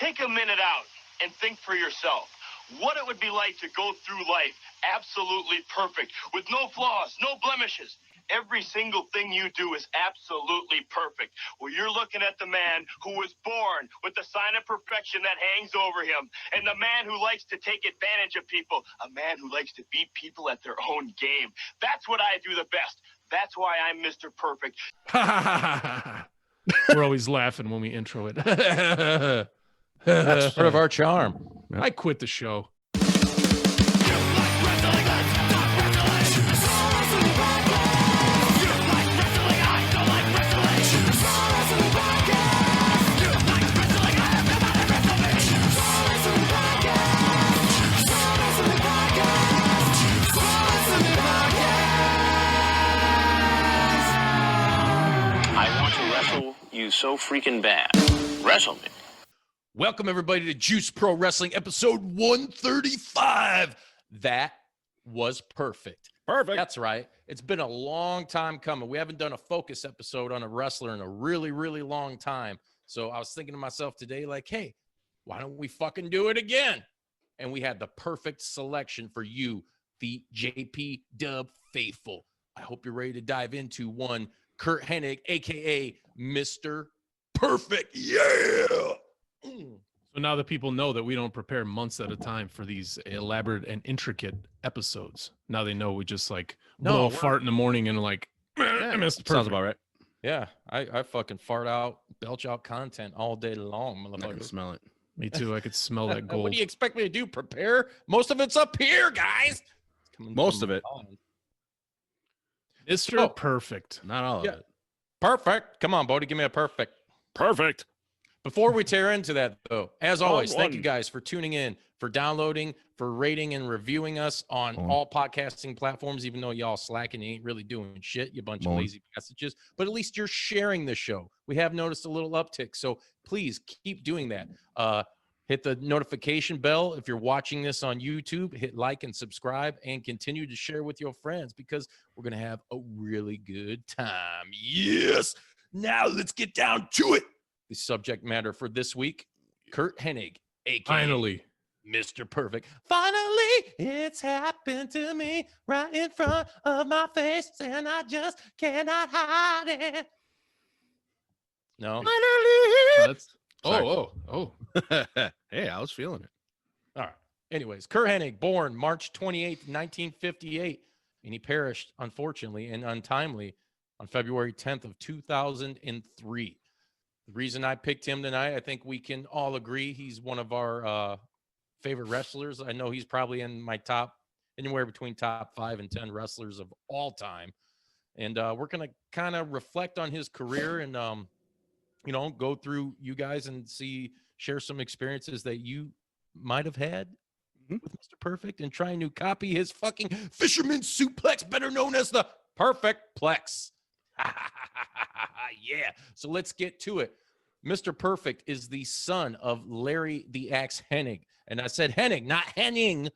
Take a minute out and think for yourself what it would be like to go through life absolutely perfect, with no flaws, no blemishes. Every single thing you do is absolutely perfect. Well, you're looking at the man who was born with the sign of perfection that hangs over him, and the man who likes to take advantage of people, a man who likes to beat people at their own game. That's what I do the best. That's why I'm Mr. Perfect. We're always laughing when we intro it. That's part of our charm. I quit the show. You so freaking bad. Wrestle me. Welcome, everybody, to Juice Pro Wrestling, episode 135. That was perfect. Perfect. That's right. It's been a long time coming. We haven't done a focus episode on a wrestler in a really, really long time. So I was thinking to myself today, like, hey, why don't we fucking do it again? And we had the perfect selection for you, the JP Dub faithful. I hope you're ready to dive into one Curt Hennig, a.k.a. Mr. Perfect. Yeah! So now that people know that we don't prepare months at a time for these elaborate and intricate episodes, now they know we just like blow a fart in the morning and like, Mr. Perfect. Sounds about right. Yeah, I fucking fart out, belch out content all day long, I can motherfucker. smell it. Me too. I could smell that gold. What do you expect me to do? Prepare? Most of it's up here, guys. Most of it. Mr. Perfect. Not all of it. Perfect. Come on, Bodie, give me a perfect. Perfect. Before we tear into that, though, as always, thank you guys for tuning in, for downloading, for rating and reviewing us on all podcasting platforms, even though y'all slacking, you ain't really doing shit, you bunch of lazy messages. But at least you're sharing the show. We have noticed a little uptick, so please keep doing that. Hit the notification bell. If you're watching this on YouTube, hit like and subscribe and continue to share with your friends because we're going to have a really good time. Yes. Now let's get down to it. The subject matter for this week, Curt Hennig, a.k.a. Finally. Mr. Perfect. Finally, it's happened to me right in front of my face and I just cannot hide it. No. Finally. That's Oh. Hey, I was feeling it. All right. Anyways, Curt Hennig, born March 28th, 1958, and he perished, unfortunately and untimely, on February 10th of 2003. The reason I picked him tonight, I think we can all agree he's one of our favorite wrestlers. I know he's probably in my top, anywhere between top 5 and 10 wrestlers of all time. And we're going to kind of reflect on his career and, go through you guys and share some experiences that you might have had with Mr. Perfect and try to copy his fucking fisherman suplex, better known as the Perfect Plex. Yeah. So let's get to it. Mr. Perfect is the son of Larry the Axe Hennig. And I said Hennig, not Henning.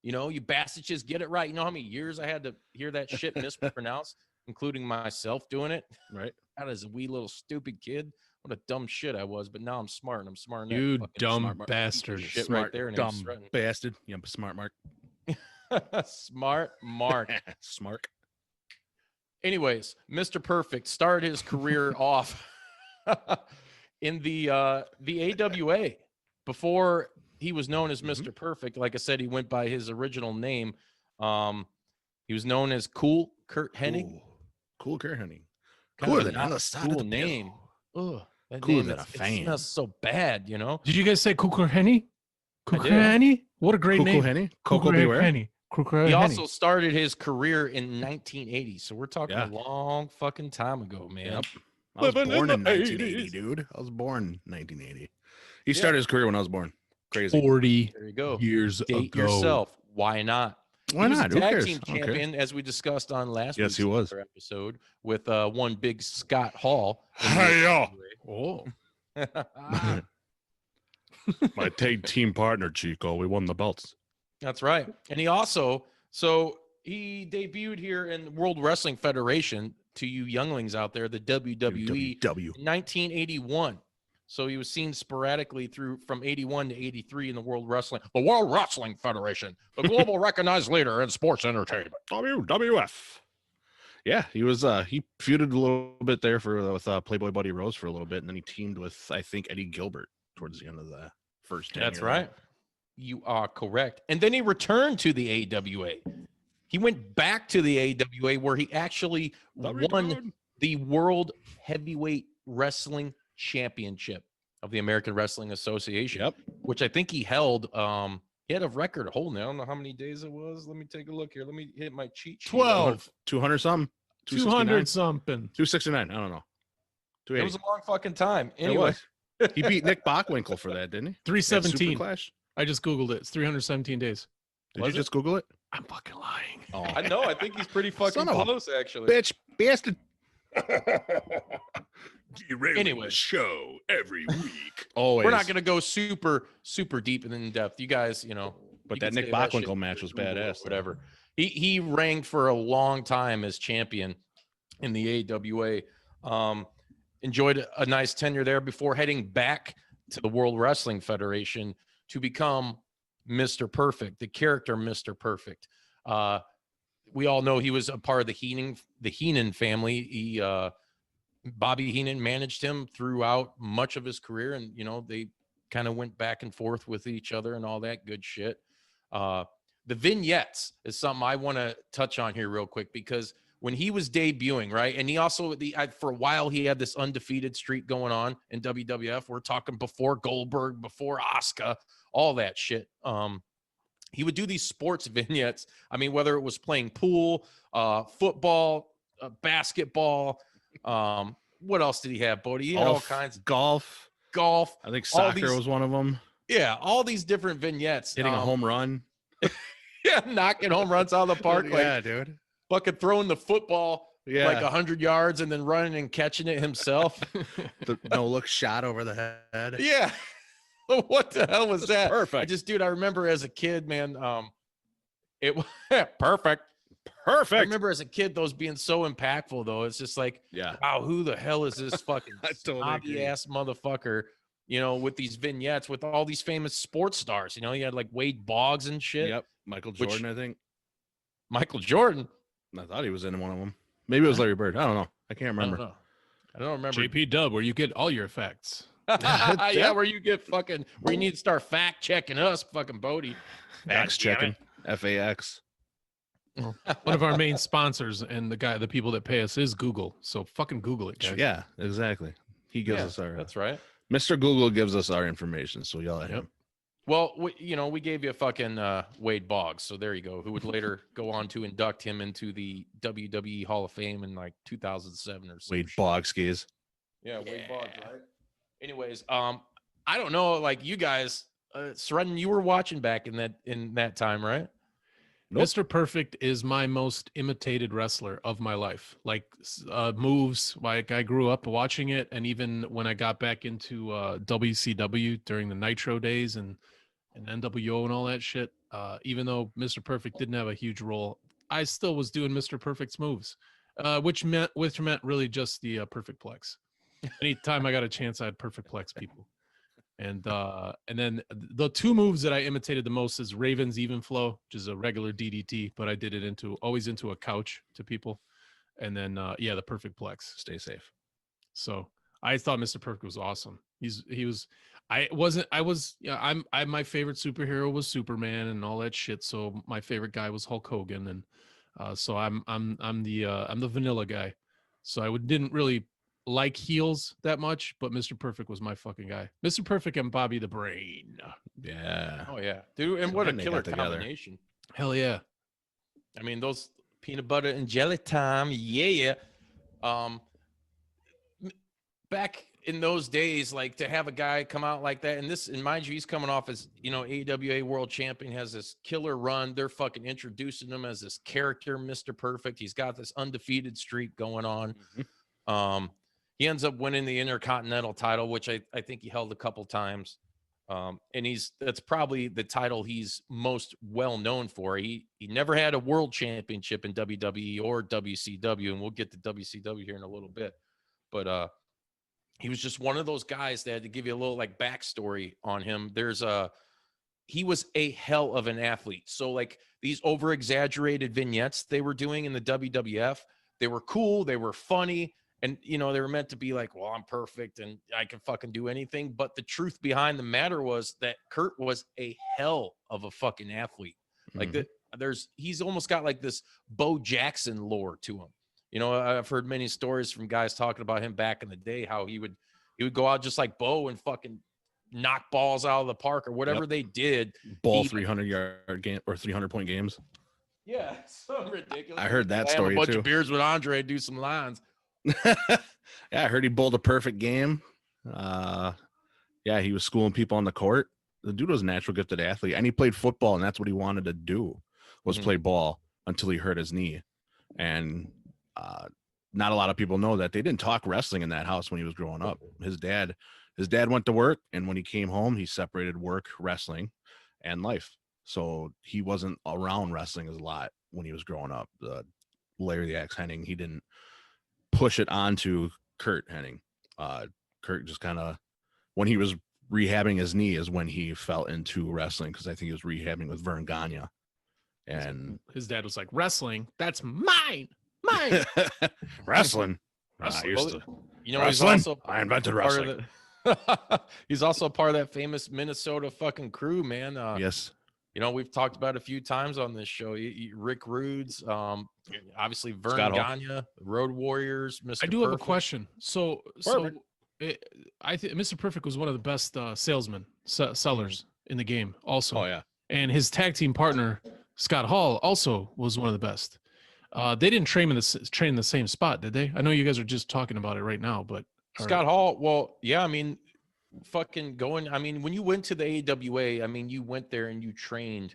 You bastards just get it right. You know how many years I had to hear that shit mispronounced, including myself doing it? Right. That is a wee little stupid kid. What a dumb shit I was, but now I'm smart and I'm smart enough. You dumb bastard. Shit Smart, right there and dumb bastard. Yeah, smart Mark. Smart Mark. Smart. Anyways, Mr. Perfect started his career off in the AWA before he was known as Mr. Perfect. Like I said, he went by his original name. He was known as Cool Curt Hennig. Cool Curt Hennig. Cooler than on the side of the name. Ugh, that Cooler name, than a fan. It smells so bad, Did you guys say Curt Hennig? Curt I did. Hennig? What a great Cool name. Hennig. Coco Beware. Hennig. He also started his career in 1980, so we're talking Yeah. a long fucking time ago, man. Yep. I was Living born in in the 1980, 80s. dude. I was born in 1980. He started his career when I was born. Crazy. 40 There you go. years Date ago. yourself. Why not? Why He was not? a Who tag cares? team I don't care. champion, as we discussed on last Yes, week's he was. episode with one big Scott Hall. Hey-yo. Oh. My tag team partner, Chico. We won the belts. That's right. And he also, he debuted here in World Wrestling Federation, to you younglings out there, the WWE, W. in 1981. So he was seen sporadically from 81 to 83 in the World Wrestling Federation, the global recognized leader in sports entertainment. WWF. Yeah, he was he feuded a little bit there with Playboy Buddy Rose for a little bit, and then he teamed with, I think, Eddie Gilbert towards the end of the first 10 That's years. right. You are correct. And then he returned to the AWA. He went back to the AWA where he actually won the World Heavyweight Wrestling Championship of the American Wrestling Association. Yep. Which I think he held. He had a record holding. I don't know how many days it was. Let me take a look here. Let me hit my cheat sheet. 12. 200 something. 200 something. 269. I don't know. It was a long fucking time. Anyway, he beat Nick Bockwinkel for that, didn't he? 317. Clash. I just Googled it. It's 317 days. Did you just Google it? I'm fucking lying. Oh, I know. I think he's pretty fucking close, actually. Bitch, bastard. Anyway, show every week. Always. We're not going to go super deep and in depth. You guys, But that Nick Bockwinkel match was badass. Whatever. He reigned for a long time as champion in the AWA. Enjoyed a nice tenure there before heading back to the World Wrestling Federation to become Mr. Perfect, the character Mr. Perfect. We all know he was a part of the Heenan family. Bobby Heenan managed him throughout much of his career, and they kind of went back and forth with each other and all that good shit. The vignettes is something I want to touch on here real quick, because when he was debuting, right, and he also for a while he had this undefeated streak going on in WWF. We're talking before Goldberg, before Asuka, all that shit. He would do these sports vignettes. I mean, whether it was playing pool, football, basketball. What else did he have, Bodie? He had all kinds of golf. I think soccer was one of them. Yeah, all these different vignettes. Hitting a home run. Yeah, knocking home runs out of the park. Yeah, dude. Fucking throwing the football like 100 yards and then running and catching it himself. The no-look shot over the head. Yeah. What the hell was that? Perfect. I remember as a kid, man, it was perfect. Perfect. I remember as a kid those being so impactful, though. It's just like, wow, who the hell is this fucking snobby ass motherfucker? With these vignettes with all these famous sports stars. You had like Wade Boggs and shit. Yep, Michael Jordan, I think. Michael Jordan. I thought he was in one of them. Maybe it was Larry Bird. I don't know. I can't remember. I don't remember. JP Dub, where you get all your facts. Yeah, where you need to start fact checking us, fucking Bodie. Fact checking. FAX. One of our main sponsors and the people that pay us is Google. So fucking Google it, guys. Yeah, exactly. He gives us our. That's right. Mr. Google gives us our information, so yell at him. Well, we gave you a fucking Wade Boggs, so there you go, who would later go on to induct him into the WWE Hall of Fame in like 2007 or something. Wade Boggs. Yeah, Wade Boggs, right? Anyways, I don't know, like you guys, Sredden, you were watching back in that time, right? Nope. Mr. Perfect is my most imitated wrestler of my life. Like moves, like I grew up watching it, and even when I got back into WCW during the Nitro days and NWO and all that shit, even though Mr. Perfect didn't have a huge role, I still was doing Mr. Perfect's moves, which meant really just the Perfect Plex. Anytime I got a chance, I'd Perfect Plex people. And then the two moves that I imitated the most is Raven's Even Flow, which is a regular DDT, but I did it always into a couch to people. And then the Perfect Plex. Stay safe. So I thought Mr. Perfect was awesome. My favorite superhero was Superman and all that shit. So my favorite guy was Hulk Hogan, and so I'm the vanilla guy. So I didn't really like heels that much, but Mr. Perfect was my fucking guy. Mr. Perfect and Bobby the Brain. Yeah. Oh yeah, dude, and what a killer combination. Hell yeah. I mean, those peanut butter and jelly time, yeah. Back in those days, like to have a guy come out like that, and mind you, he's coming off as AWA World Champion, has this killer run. They're fucking introducing him as this character, Mr. Perfect. He's got this undefeated streak going on. Mm-hmm. He ends up winning the Intercontinental title, which I think he held a couple times. And that's probably the title he's most well known for. He never had a world championship in WWE or WCW, and we'll get to WCW here in a little bit. But he was just one of those guys that, to give you a little like backstory on him, he was a hell of an athlete. So like these over exaggerated vignettes they were doing in the WWF, they were cool, they were funny, and they were meant to be like, well, I'm perfect and I can fucking do anything. But the truth behind the matter was that Curt was a hell of a fucking athlete. Like he's almost got like this Bo Jackson lore to him. I've heard many stories from guys talking about him back in the day, how he would go out just like Bo and fucking knock balls out of the park or whatever they did. Ball 300-yard game or 300-point games. Yeah, so ridiculous. I heard that I story have a bunch too. of beers with Andre, do some lines. Yeah, I heard he bowled a perfect game. Yeah, he was schooling people on the court. The dude was a natural gifted athlete, and he played football, and that's what he wanted to do, was play ball until he hurt his knee. And not a lot of people know that they didn't talk wrestling in that house when he was growing up. His dad went to work, and when he came home, he separated work, wrestling, and life. So he wasn't around wrestling a lot when he was growing up. Larry the Axe Hennig, he didn't push it onto Curt Hennig. Curt just kind of, when he was rehabbing his knee is when he fell into wrestling, because I think he was rehabbing with Vern Gagne. And his dad was like, wrestling, that's mine. Wrestling. Wrestling. I used to. Wrestling? He's also I invented wrestling. He's also part of that famous Minnesota fucking crew, man. Yes. We've talked about it a few times on this show. Rick Rude's, obviously Vern Gagne, Road Warriors, Mr. I do have a question. Perfect. I think Mr. Perfect was one of the best salesmen, sellers in the game also. Oh, yeah. And his tag team partner, Scott Hall, also was one of the best. They didn't train in the same spot, did they? I know you guys are just talking about it right now, but Scott Hall, well, yeah, I mean, when you went to the AWA, I mean, you went there and you trained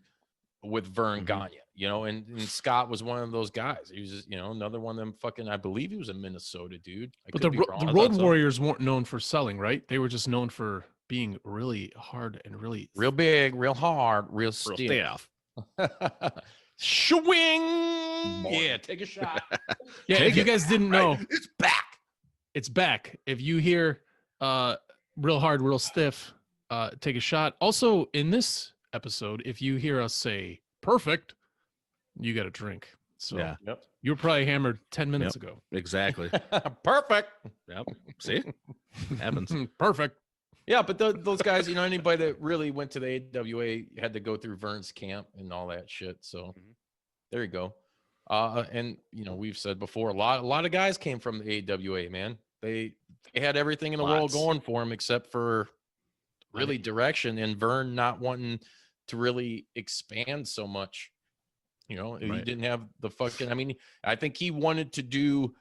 with Vern Gagne, and Scott was one of those guys. He was just, another one of them fucking, I believe he was a Minnesota dude. But the Road Warriors weren't known for selling, right? They were just known for being really hard and really real big, real hard, real stiff. Swing. Yeah, take a shot. Yeah, if you guys didn't know, it's back. It's back. If you hear real hard, real stiff, take a shot. Also, in this episode, if you hear us say perfect, you got a drink. So yeah. You were probably hammered 10 minutes ago. Exactly. Perfect. Yep. See? Happens. Perfect. Yeah, but those guys, anybody that really went to the AWA had to go through Vern's camp and all that shit. So there you go. And we've said before, a lot of guys came from the AWA, man. They had everything in the world going for them except for really direction, and Vern not wanting to really expand so much. He didn't have the fucking, I mean, I think he wanted to do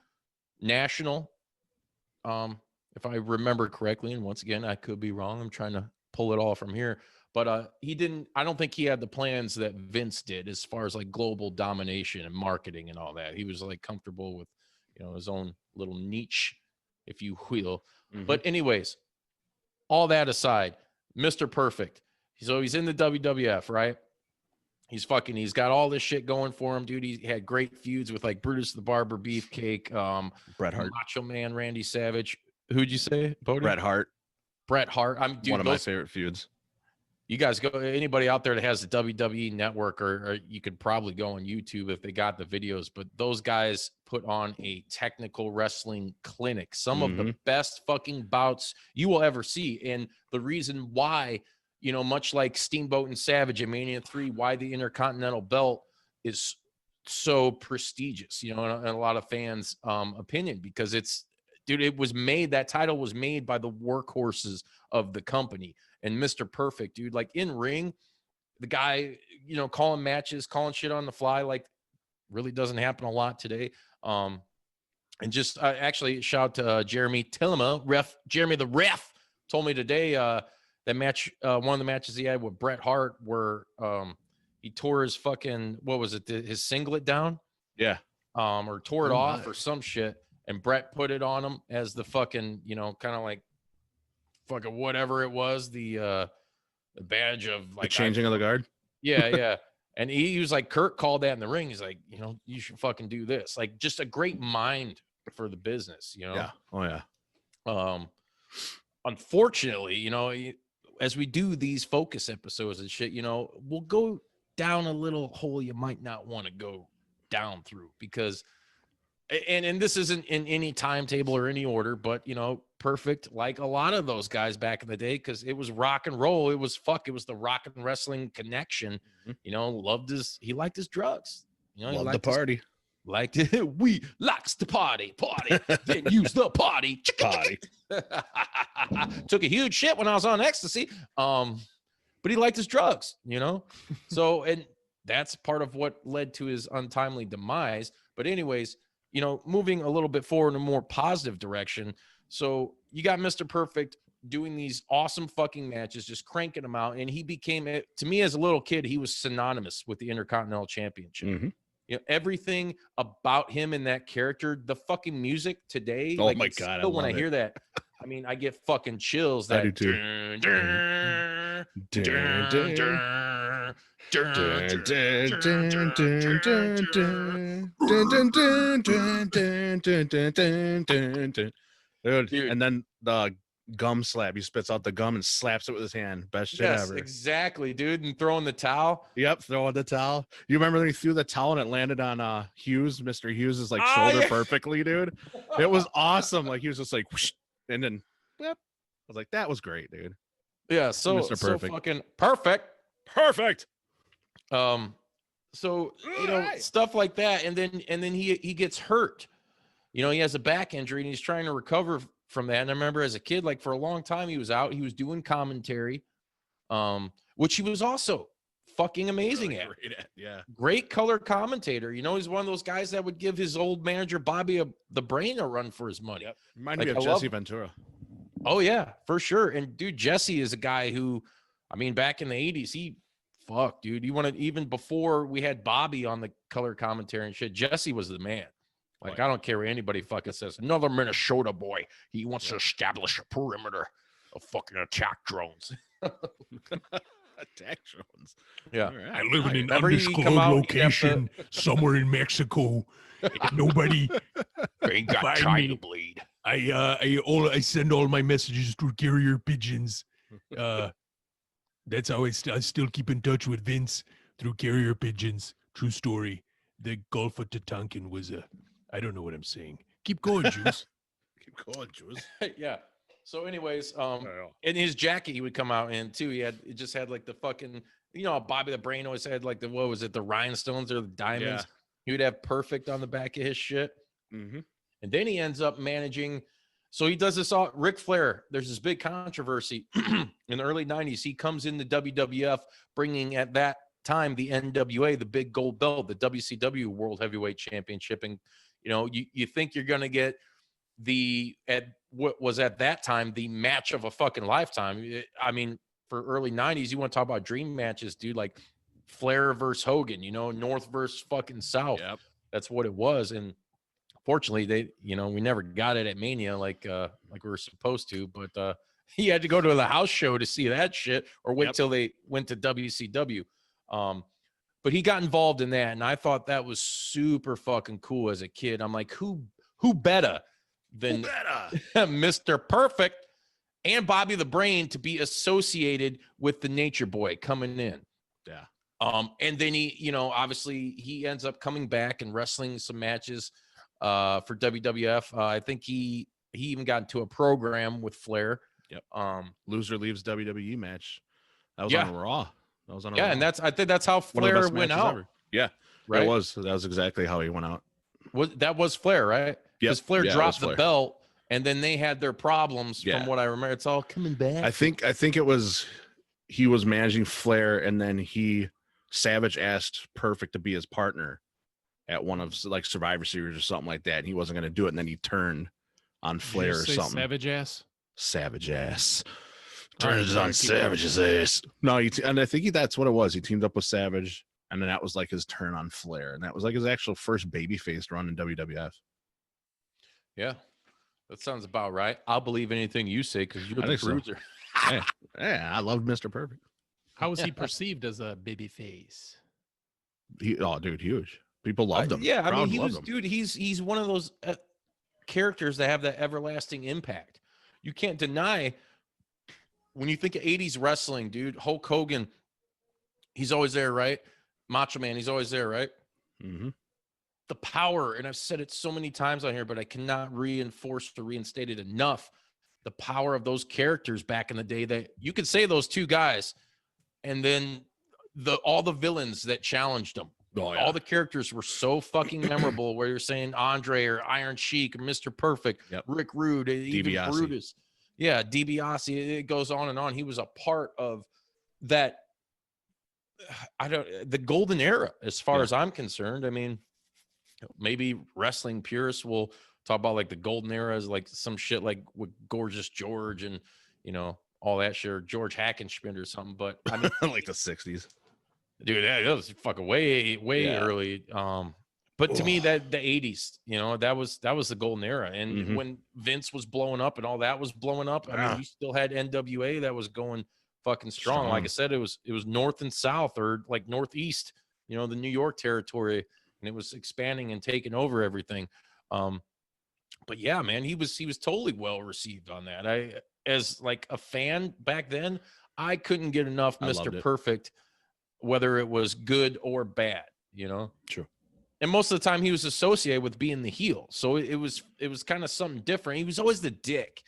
national, if I remember correctly, and once again, I could be wrong. I'm trying to pull it all from here, but I don't think he had the plans that Vince did as far as like global domination and marketing and all that. He was like comfortable with, his own little niche, if you will. But anyways, all that aside, Mr. Perfect. So he's in the WWF, right? He's got all this shit going for him, dude. He had great feuds with like Brutus the Barber Beefcake, Bret Hart, Macho Man, Randy Savage. Who'd you say, Bodie? Bret Hart. Bret Hart. I'm one of my favorite feuds. You guys go, anybody out there that has the WWE network, or you could probably go on YouTube if they got the videos, but those guys put on a technical wrestling clinic. Some of the best fucking bouts you will ever see. And the reason why, much like Steamboat and Savage at Mania 3, why the Intercontinental belt is so prestigious, in a lot of fans' opinion, because that title was made by the workhorses of the company. And Mr. Perfect, dude, like in ring, the guy, calling matches, calling shit on the fly, like really doesn't happen a lot today. And just actually shout to Jeremy Tillema, Jeremy the ref, told me today that match, one of the matches he had with Bret Hart, where he tore his fucking, what was it, his singlet down? Yeah. Or tore it off or some shit. And Bret put it on him as the fucking, kind of like fucking whatever it was, the badge of like the changing of the guard. Yeah, yeah. And he was like, Curt called that in the ring. He's like, you should fucking do this. Like, just a great mind for the business, Yeah. Oh yeah. unfortunately, as we do these focus episodes and shit, we'll go down a little hole you might not want to go down through, because and this isn't in any timetable or any order, but Perfect, like a lot of those guys back in the day, because it was rock and roll, it was the rock and wrestling connection. He liked his drugs, Loved the party. Liked it. We likes the party, then use the party. Took a huge shit when I was on ecstasy. But he liked his drugs, So, and that's part of what led to his untimely demise. But anyways, moving a little bit forward in a more positive direction. So you got Mr. Perfect doing these awesome fucking matches, just cranking them out. And he became, to me as a little kid, he was synonymous with the Intercontinental Championship. Mm-hmm. Everything about him and that character, the fucking music today. Oh my God. When I hear that, I mean, I get fucking chills. I do too. Dude, and then the gum slap. He spits out the gum and slaps it with his hand. Best shit ever. Exactly, dude. And throwing the towel. Yep, throwing the towel. You remember when he threw the towel and it landed on Hughes, Mr. Hughes' shoulder perfectly, dude? It was awesome. Like he was just like, whoosh, and then yep. I was like, that was great, dude. Yeah, so Mr. Perfect. So fucking perfect. So stuff like that, and then he gets hurt. He has a back injury and he's trying to recover from that. And I remember as a kid, like for a long time, he was out. He was doing commentary, which he was also fucking amazing at. Yeah, great color commentator. He's one of those guys that would give his old manager Bobby the Brain a run for his money. Yep. Reminded me of Jesse Ventura. Oh yeah, for sure. And dude, Jesse is a guy who, I mean, back in the 80s, dude. He wanted, even before we had Bobby on the color commentary and shit, Jesse was the man. Like, I don't care what anybody fucking says. Another Minnesota boy. He wants to establish a perimeter of fucking attack drones. Attack drones. Yeah. Right. I live in an undisclosed location somewhere in Mexico. Nobody ain't got time to bleed. I send all my messages through carrier pigeons. That's how I still keep in touch with Vince, through carrier pigeons. True story. The Gulf of Tatankin was I don't know what I'm saying. Keep going, Juice. Keep going, Juice. Yeah. So anyways, in his jacket he would come out in too. It just had like the fucking, Bobby the Brain always had like the rhinestones or the diamonds. Yeah. He would have Perfect on the back of his shit. Mm-hmm. And then he ends up managing. So he does this all. Ric Flair, there's this big controversy in the early 90s. He comes in the WWF, bringing at that time the NWA, the big gold belt, the WCW World Heavyweight Championship. And, you think you're going to get what was at that time the match of a fucking lifetime. I mean, for early 90s, you want to talk about dream matches, dude, like Flair versus Hogan, North versus fucking South. Yep. That's what it was. And fortunately, we never got it at Mania like we were supposed to, but he had to go to the house show to see that shit, or wait till they went to WCW. But he got involved in that, and I thought that was super fucking cool as a kid. I'm like, who better than Mr. Perfect and Bobby the Brain to be associated with the Nature Boy coming in? Yeah. And then he, obviously he ends up coming back and wrestling some matches for WWF. I think he even got into a program with Flair. Yep. Loser leaves WWE match. That was on Raw. That was on Raw. And I think that's how Flair went out. Ever. Yeah. Right. That was exactly how he went out. That was Flair, right? Because Flair dropped the belt, and then they had their problems. From what I remember, it's all coming back. I think it was, he was managing Flair, and then Savage asked Perfect to be his partner at one of like Survivor Series or something like that, and he wasn't going to do it, and then he turned on Flair or something. Savage ass. Turns on Savage's ass. No, and I think that's what it was. He teamed up with Savage, and then that was like his turn on Flair, and that was like his actual first babyface run in WWF. Yeah, that sounds about right. I'll believe anything you say because you're the bruiser. So. Yeah, I loved Mr. Perfect. How was he perceived as a babyface? Dude, huge. People loved him. Yeah, I mean, he's one of those characters that have that everlasting impact. you can't deny when you think of 80s wrestling, dude, Hulk Hogan, he's always there, right? Macho Man, he's always there, right? Mm-hmm. The power, and I've said it so many times on here, but I cannot reinforce or reinstate it enough. The power of those characters back in the day, that you could say those two guys, and then all the villains that challenged them. Oh, yeah. All the characters were so fucking memorable, where you're saying Andre or Iron Sheik or Mr. Perfect, Yep. Rick Rude, even DiBiase. Brutus. Yeah, DiBiase. It goes on and on. He was a part of that. The golden era, as far as I'm concerned. I mean, maybe wrestling purists will talk about like the golden era as like some shit like with Gorgeous George and, you know, all that shit, or George Hackenschmidt or something. But I mean, like the 60s. dude, that was fucking way early. But to me, that the 80s, you know, that was the golden era. And when Vince was blowing up and all that was blowing up, I mean, you still had NWA that was going fucking strong. Like I said, it was north and south, or like northeast, you know, the New York territory, and it was expanding and taking over everything. But yeah, man, he was totally well received on that. I, as like a fan back then, I couldn't get enough Mr. Perfect, whether it was good or bad, you know? True. And most of the time he was associated with being the heel. So it was kind of something different. He was always the dick.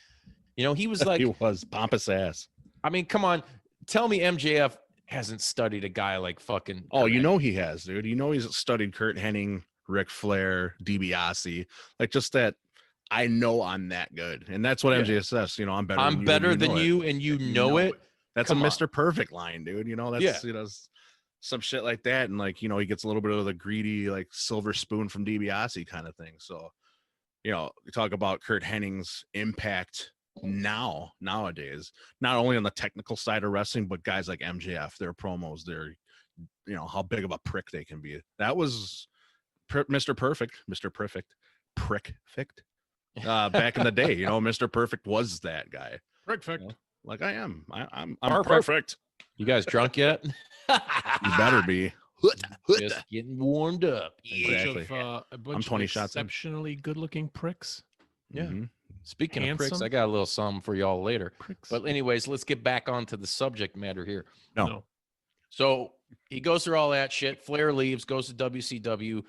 You know, he was like, he was pompous ass. I mean, come on, tell me MJF hasn't studied a guy like fucking. Oh, you know he has, dude. You know he's studied Curt Hennig, Ric Flair, DiBiase. Like, just that, I know I'm that good. And that's what MJF says. You know, I'm better than you, and you know it. That's Come a on. Mr. Perfect line, dude. You know, that's, you know, some shit like that. And like, you know, he gets a little bit of the greedy, like silver spoon from DiBiase kind of thing. So, you know, we talk about Curt Hennig's impact nowadays, not only on the technical side of wrestling, but guys like MJF, their promos, their, you know, how big of a prick they can be. That was Mr. Perfect back in the day. You know, Mr. Perfect was that guy. Perfect. You know, like I am. I'm perfect. You guys drunk yet? You better be. Just getting warmed up. Exactly. A bunch I'm 20 of shots in. exceptionally good-looking pricks. Yeah. Mm-hmm. Speaking of pricks, I got a little something for y'all later. Pricks. But anyways, let's get back onto the subject matter here. No. So he goes through all that shit. Flair leaves, goes to WCW.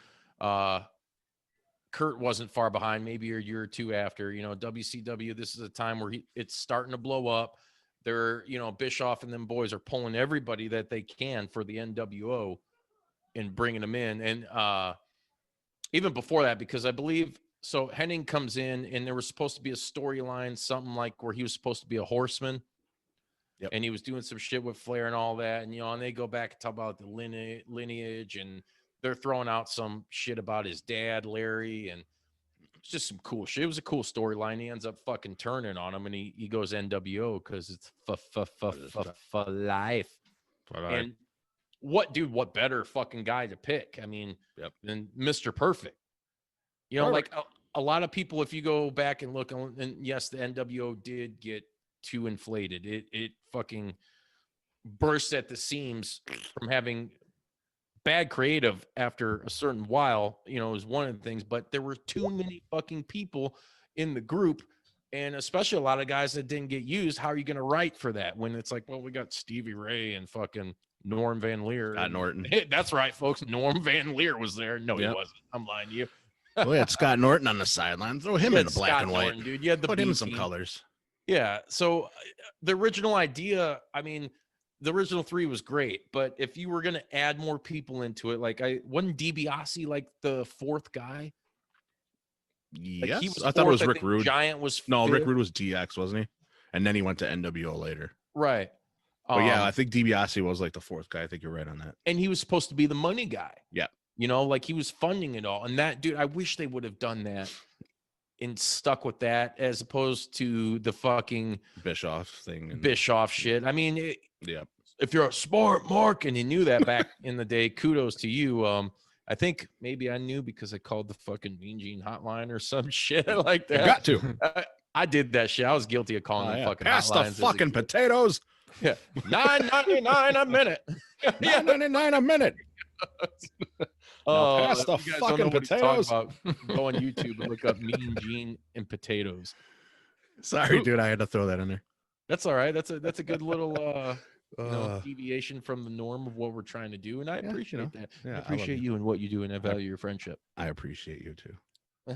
Curt wasn't far behind, maybe a year or two after. You know, WCW, this is a time where it's starting to blow up. They're, you know, Bischoff and them boys are pulling everybody that they can for the NWO and bringing them in. And even before that, because I believe, so Hennig comes in and there was supposed to be a storyline, something like where he was supposed to be a horseman. Yep. And he was doing some shit with Flair and all that. And, you know, and they go back and talk about the lineage, and they're throwing out some shit about his dad, Larry, and it's just some cool shit. It was a cool storyline. He ends up fucking turning on him, and he goes NWO because it's for life. And what better fucking guy to pick? I mean, than Mr. Perfect. You know, like a lot of people, if you go back and look, and yes, the NWO did get too inflated. It fucking burst at the seams from having bad creative after a certain while, you know, is one of the things, but there were too many fucking people in the group, and especially a lot of guys that didn't get used. How are you going to write for that when it's like, well, we got Stevie Ray and fucking Norm Van Leer. Scott Norton. That's right, folks. Norm Van Leer was there. No, he wasn't. I'm lying to you. We had Scott Norton on the sideline. Throw him in the black and white. Norton, dude. You had the Put him in B some team. colors. Yeah. So the original idea, I mean, the original three was great, but if you were going to add more people into it, like wasn't DiBiase like the fourth guy? Yes, like he was I thought it was Rick Rude. Giant was Rick Rude was DX, wasn't he? And then he went to NWO later. Right. But yeah, I think DiBiase was like the fourth guy. I think you're right on that. And he was supposed to be the money guy. Yeah. You know, like he was funding it all. And that, dude, I wish they would have done that and stuck with that as opposed to the fucking Bischoff thing. Bischoff shit. I mean, yeah. If you're a smart Mark and you knew that back in the day, kudos to you. I think maybe I knew because I called the fucking Mean Gene hotline or some shit like that. You got to. I did that shit. I was guilty of calling the fucking pass hotlines. the fucking potatoes. Yeah, $9.99 a minute. $9.99 a minute. Oh, pass the fucking potatoes. Go on YouTube and look up Mean Gene and potatoes. Sorry, dude. I had to throw that in there. That's all right. That's a good little deviation from the norm of what we're trying to do, and I appreciate that. Yeah, I appreciate you and what you do, and I value your friendship. I appreciate you too.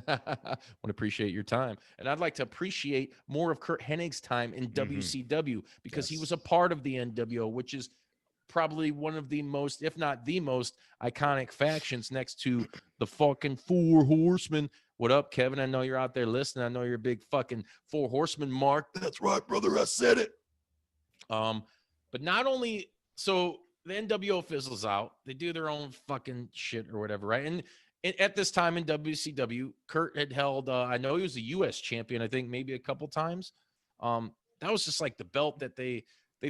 I want to appreciate your time, and I'd like to appreciate more of Curt Hennig's time in WCW because he was a part of the NWO, which is probably one of the most, if not the most, iconic factions next to the fucking Four Horsemen. What up, Kevin? I know you're out there listening. I know you're a big fucking Four Horsemen mark. That's right, brother. I said it. But not only so the NWO fizzles out, they do their own fucking shit or whatever, right? And at this time in WCW, Curt had held, I know he was a U.S. champion, I think maybe a couple times. That was just like the belt that they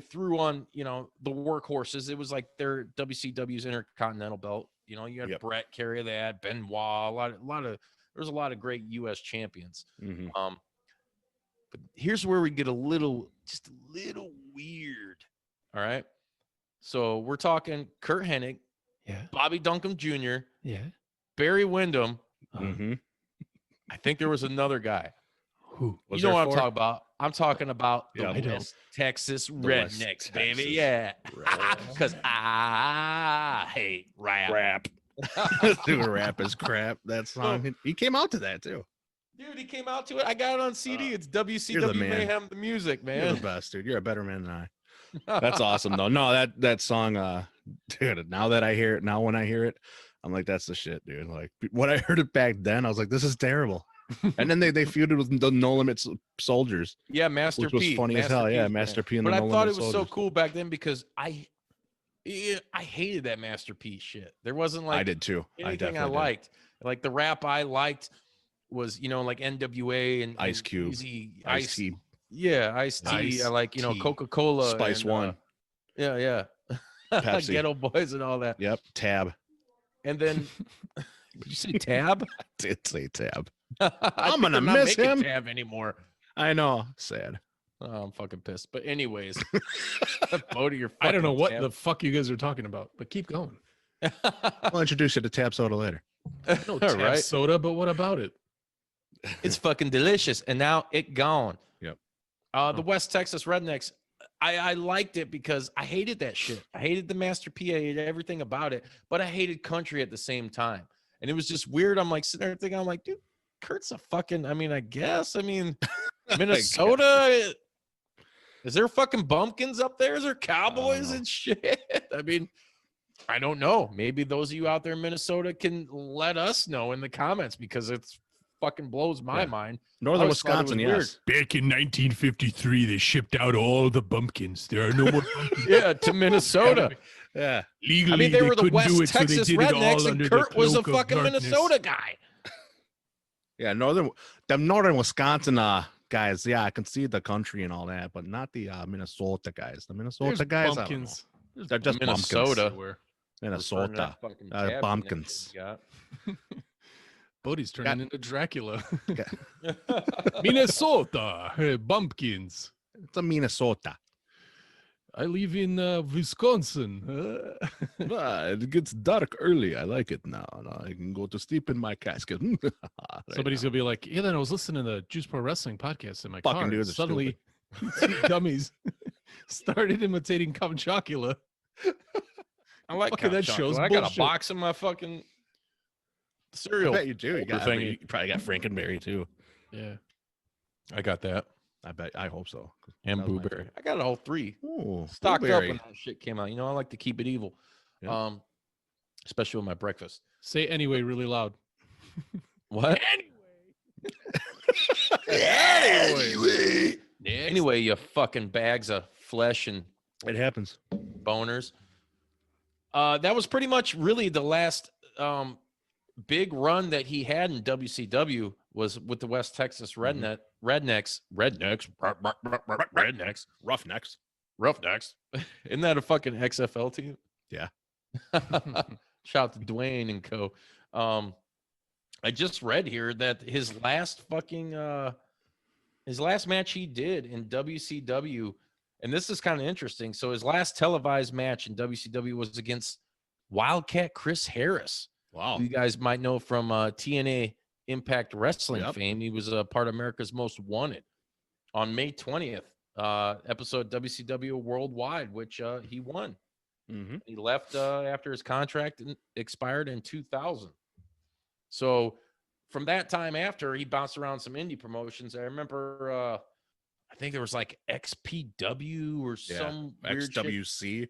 threw on, you know, the workhorses. It was like their WCW's Intercontinental belt. You know, you had Brett carry that, Benoit, there's a lot of great U.S. champions. But here's where we get just a little weird. All right. So we're talking Curt Hennig, Bobby Duncombe Jr., Barry Windham. I think there was another guy. Who? You know what I'm talking about? I'm talking about the West Texas Rednecks, baby. Yeah. Because I hate rap. Dude, rap is crap. That song. He came out to that too. Dude, he came out to it. I got it on CD. It's WCW Mayhem, the music, man. You're the best, dude. You're a better man than I. That's awesome, though. No, that song, dude, now that I hear it, now when I hear it, I'm like, that's the shit, dude. Like, when I heard it back then, I was like, this is terrible. And then they feuded with the No Limit Soldiers. Yeah, Master P. Which was funny as hell. Yeah, Master P and the No Limit But I thought it was Soldiers. so cool back then because I hated that Master P shit. There wasn't like I did too. Anything I liked. Like the rap I liked was, you know, like NWA and Ice Cube, Ice-T. Yeah, Ice-T. I like, you know, Coca-Cola. Spice and, One. Yeah. Pepsi. Ghetto Boys and all that. Yep. Tab. And then, did you say Tab? I did say Tab. I'm going to miss him. Tab anymore. I know. Sad. Oh, I'm fucking pissed. But anyways, Bodie, you're I don't know what Tab. the fuck you guys are talking about, but keep going. I'll introduce you to Tab Soda later. No Tab soda, but what about it? It's fucking delicious. And now it gone. Yep. The West Texas Rednecks, I liked it because I hated that shit. I hated the Master P. I hated everything about it, but I hated country at the same time. And it was just weird. I'm like sitting there thinking, I'm like, dude, Kurt's a fucking, I guess. Minnesota. Is there fucking bumpkins up there? Is there cowboys and shit? I don't know. Maybe those of you out there in Minnesota can let us know in the comments because it's fucking blows my mind. Northern Wisconsin, yes. Back in 1953, they shipped out all the bumpkins. There are no more bumpkins. Yeah, to Minnesota. Yeah. Legally, they were the couldn't do West it, Texas so they did it Rednecks, all and under Curt the was a cloak of fucking darkness. Minnesota guy. Yeah, Northern Wisconsin guys. Yeah, I can see the country and all that, but not the Minnesota guys. The Minnesota There's guys, bumpkins. they're just Minnesota. bumpkins. Minnesota. Bumpkins. Bodie's turning into Dracula. Minnesota, bumpkins. It's a Minnesota. I live in Wisconsin. It gets dark early. I like it now. I can go to sleep in my casket. Somebody's gonna be like, "Yeah, then I was listening to the Juice Pro Wrestling podcast in my car. dudes are Suddenly, two dummies started imitating Count Chocula." I like Fucking Count that Chocula. show's I got a bullshit. box in my fucking cereal. I bet you do. You thingy. probably got Frankenberry too. Yeah, I got that. I hope so. And That was my Blueberry. I got all three. Ooh, Stocked Blueberry. up when that shit came out. You know, I like to keep it evil. Yeah. Especially with my breakfast. say anyway really loud. What? Anyway, you fucking bags of flesh and It happens. boners. That was pretty much really the last big run that he had in WCW was with the West Texas Rednecks. Roughnecks. Isn't that a fucking XFL team? Yeah. Shout out to Dwayne and co. I just read here that his last match he did in WCW, and this is kind of interesting. So his last televised match in WCW was against Wildcat Chris Harris. Wow. You guys might know from TNA Impact Wrestling fame. He was a part of America's Most Wanted. on May 20th, episode WCW Worldwide, which he won. Mm-hmm. He left after his contract expired in 2000. So from that time after, he bounced around some indie promotions. I remember, I think there was like XPW or some weird shit. XWC.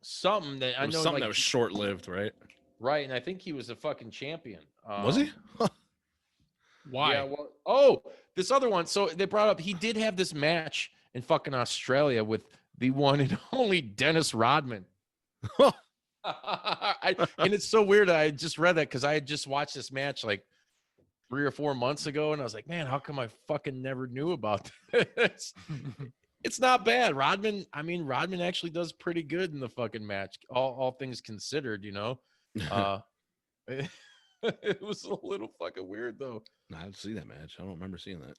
Something that I know, something like, that was short-lived, right? right, and I think he was a fucking champion. Was he? Why? Yeah, well, this other one. So they brought up he did have this match in fucking Australia with the one and only Dennis Rodman. And it's so weird. I just read that because I had just watched this match like 3 or 4 months ago, and I was like, man, how come I fucking never knew about this? It's not bad. Rodman actually does pretty good in the fucking match, all things considered, you know. It was a little fucking weird though. I didn't see that match. I don't remember seeing that.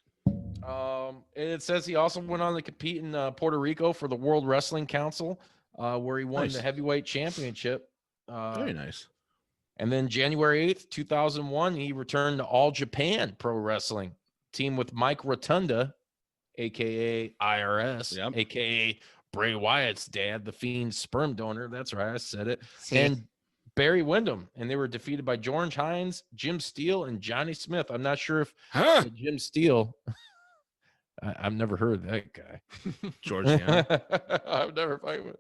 And it says he also went on to compete in Puerto Rico for the World Wrestling Council, where he won the heavyweight championship. Very nice. And then January 8th, 2001, he returned to All Japan Pro Wrestling, team with Mike Rotunda, aka IRS, Yep. aka Bray Wyatt's dad, the Fiend's sperm donor. That's right, I said it. And Barry Windham, and they were defeated by George Hines, Jim Steele, and Johnny Smith. I'm not sure if Jim Steele. I've never heard of that guy. Georgiana. I've never fucking with.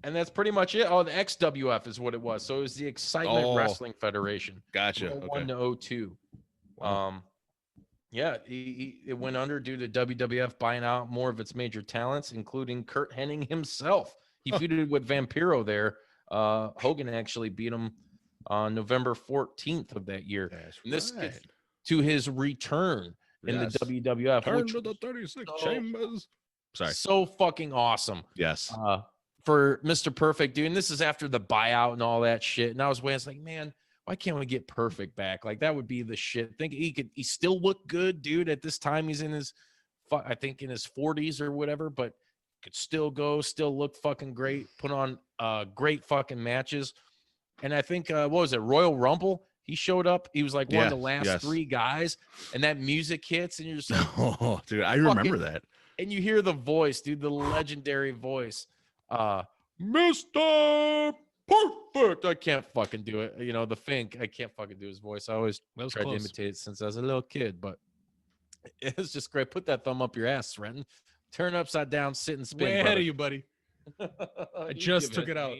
And that's pretty much it. Oh, the XWF is what it was. So it was the Excitement Wrestling Federation. Gotcha. 01 to 02. Yeah, it went under due to WWF buying out more of its major talents, including Curt Hennig himself. He feuded with Vampiro there. Hogan actually beat him on November 14th of that year. And this gets to his return in the WWF. Turn to the 36 chambers. Sorry. So fucking awesome. Yes. For Mr. Perfect, dude. And this is after the buyout and all that shit. And I was like, man, why can't we get Perfect back? Like, that would be the shit. Think he still look good, dude. At this time, he's in his, I think in his 40s or whatever, but could still look fucking great, put on great fucking matches. And I think what was it, Royal Rumble? He showed up. He was like one of the last 3 guys, and that music hits, and you're just like, oh, dude, I remember that. And you hear the voice, dude, the legendary voice, Mr. Perfect. I can't fucking do it. You know, the Fink. I can't fucking do his voice. I always tried to imitate it since I was a little kid, but it's just great. Put that thumb up your ass, Renton. Turn upside down, sit and spin. Way ahead of you, buddy. I just took it out.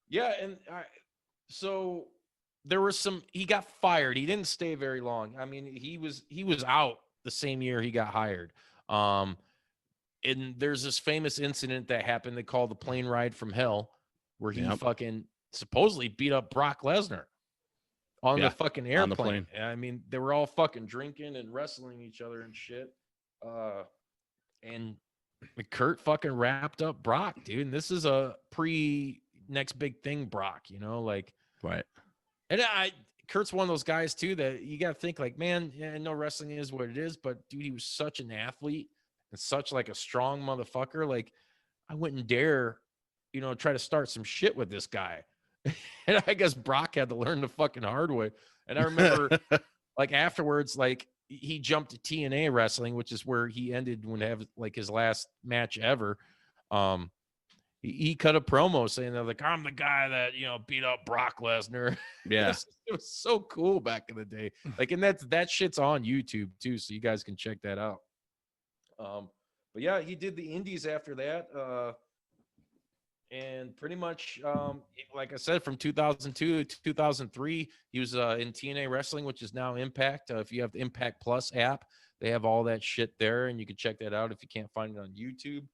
Yeah, and so there was some. He got fired. He didn't stay very long. I mean, he was out the same year he got hired. And there's this famous incident that happened. They call the plane ride from hell, where he fucking supposedly beat up Brock Lesnar on the fucking airplane. On the plane. I mean, they were all fucking drinking and wrestling each other and shit. And Curt fucking wrapped up Brock, dude. And this is a next big thing Brock, you know, like, right. And Kurt's one of those guys too that you got to think like, man, I know wrestling is what it is, but dude, he was such an athlete and such like a strong motherfucker. Like, I wouldn't dare, you know, try to start some shit with this guy. And I guess Brock had to learn the fucking hard way. And I remember like afterwards, like he jumped to TNA wrestling, which is where he ended when he have like his last match ever. He cut a promo saying that like, I'm the guy that, you know, beat up Brock Lesnar. Yeah. It was so cool back in the day. Like, and that shit's on YouTube too. So you guys can check that out. But yeah, he did the indies after that. And pretty much, like I said, from 2002 to 2003, he was in TNA Wrestling, which is now Impact. If you have the Impact Plus app, they have all that shit there, and you can check that out if you can't find it on YouTube.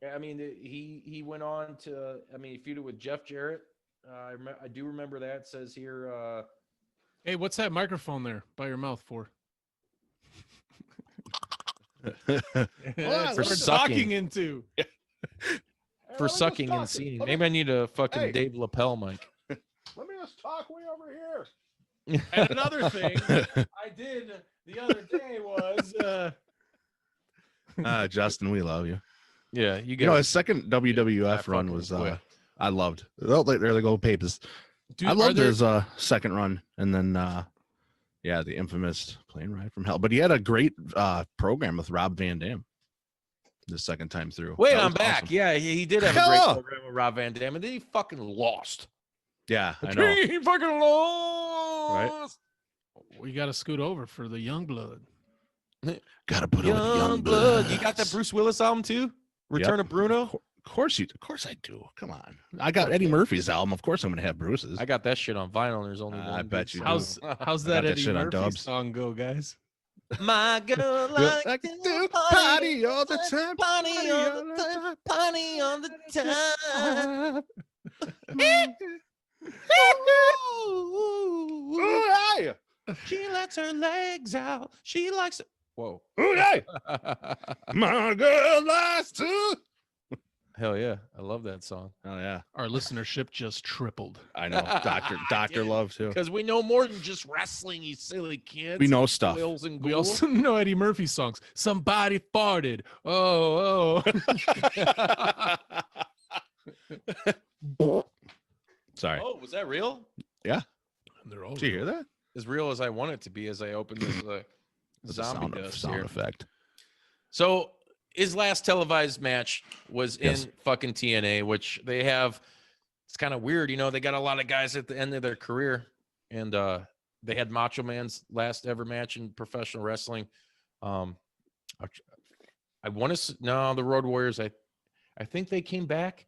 Yeah, I mean, he went on to, I mean, he feuded with Jeff Jarrett. I do remember that. It says here. Hey, what's that microphone there by your mouth for? For sucking into. For sucking and seeing. Maybe I need a fucking Dave Lapel mic. Let me just talk way over here. And another thing I did the other day was Justin, we love you. Yeah, you know, his second WWF run was I loved. Oh, there they go, papers. Dude, I are loved there- his second run, and then yeah, the infamous Plane Ride from Hell. But he had a great program with Rob Van Dam the second time through. Wait, That I'm was back. awesome. Yeah, he did have a great Hello. program with Rob Van Dam, and then he fucking lost. Yeah, I know. He fucking lost. We got to scoot over for the young blood. Got to put over the young blood. You got that bloods. Bruce Willis album too? Return Yep. of Bruno. Of course I do. Come on. I got Eddie Murphy's album. Of course I'm gonna have Bruce's. I got that shit on vinyl, and there's only one. I bet good you song. do. How's I got that that Eddie shit on Murphy dubs. song go, guys? My girl Like like to to party all the time. party all the time, party all the time. Ooh, hey! She lets her legs out. She likes it. Whoa. Ooh, hey! My girl likes to. Hell yeah. I love that song. Oh yeah, Our listenership just tripled. I know. Doctor Love too. Because we know more than just wrestling, you silly kids. We know stuff. Whales and We ghouls. also know Eddie Murphy songs. Somebody farted. Oh, Sorry. Oh, was that real? And they're all Did you hear that? As real as I want it to be as I open this That's a zombie dust sound here. effect. So his last televised match was Yes. in fucking TNA, which they have. It's kind of weird, you know. They got a lot of guys at the end of their career, and they had Macho Man's last ever match in professional wrestling. I want to no the Road Warriors. I think they came back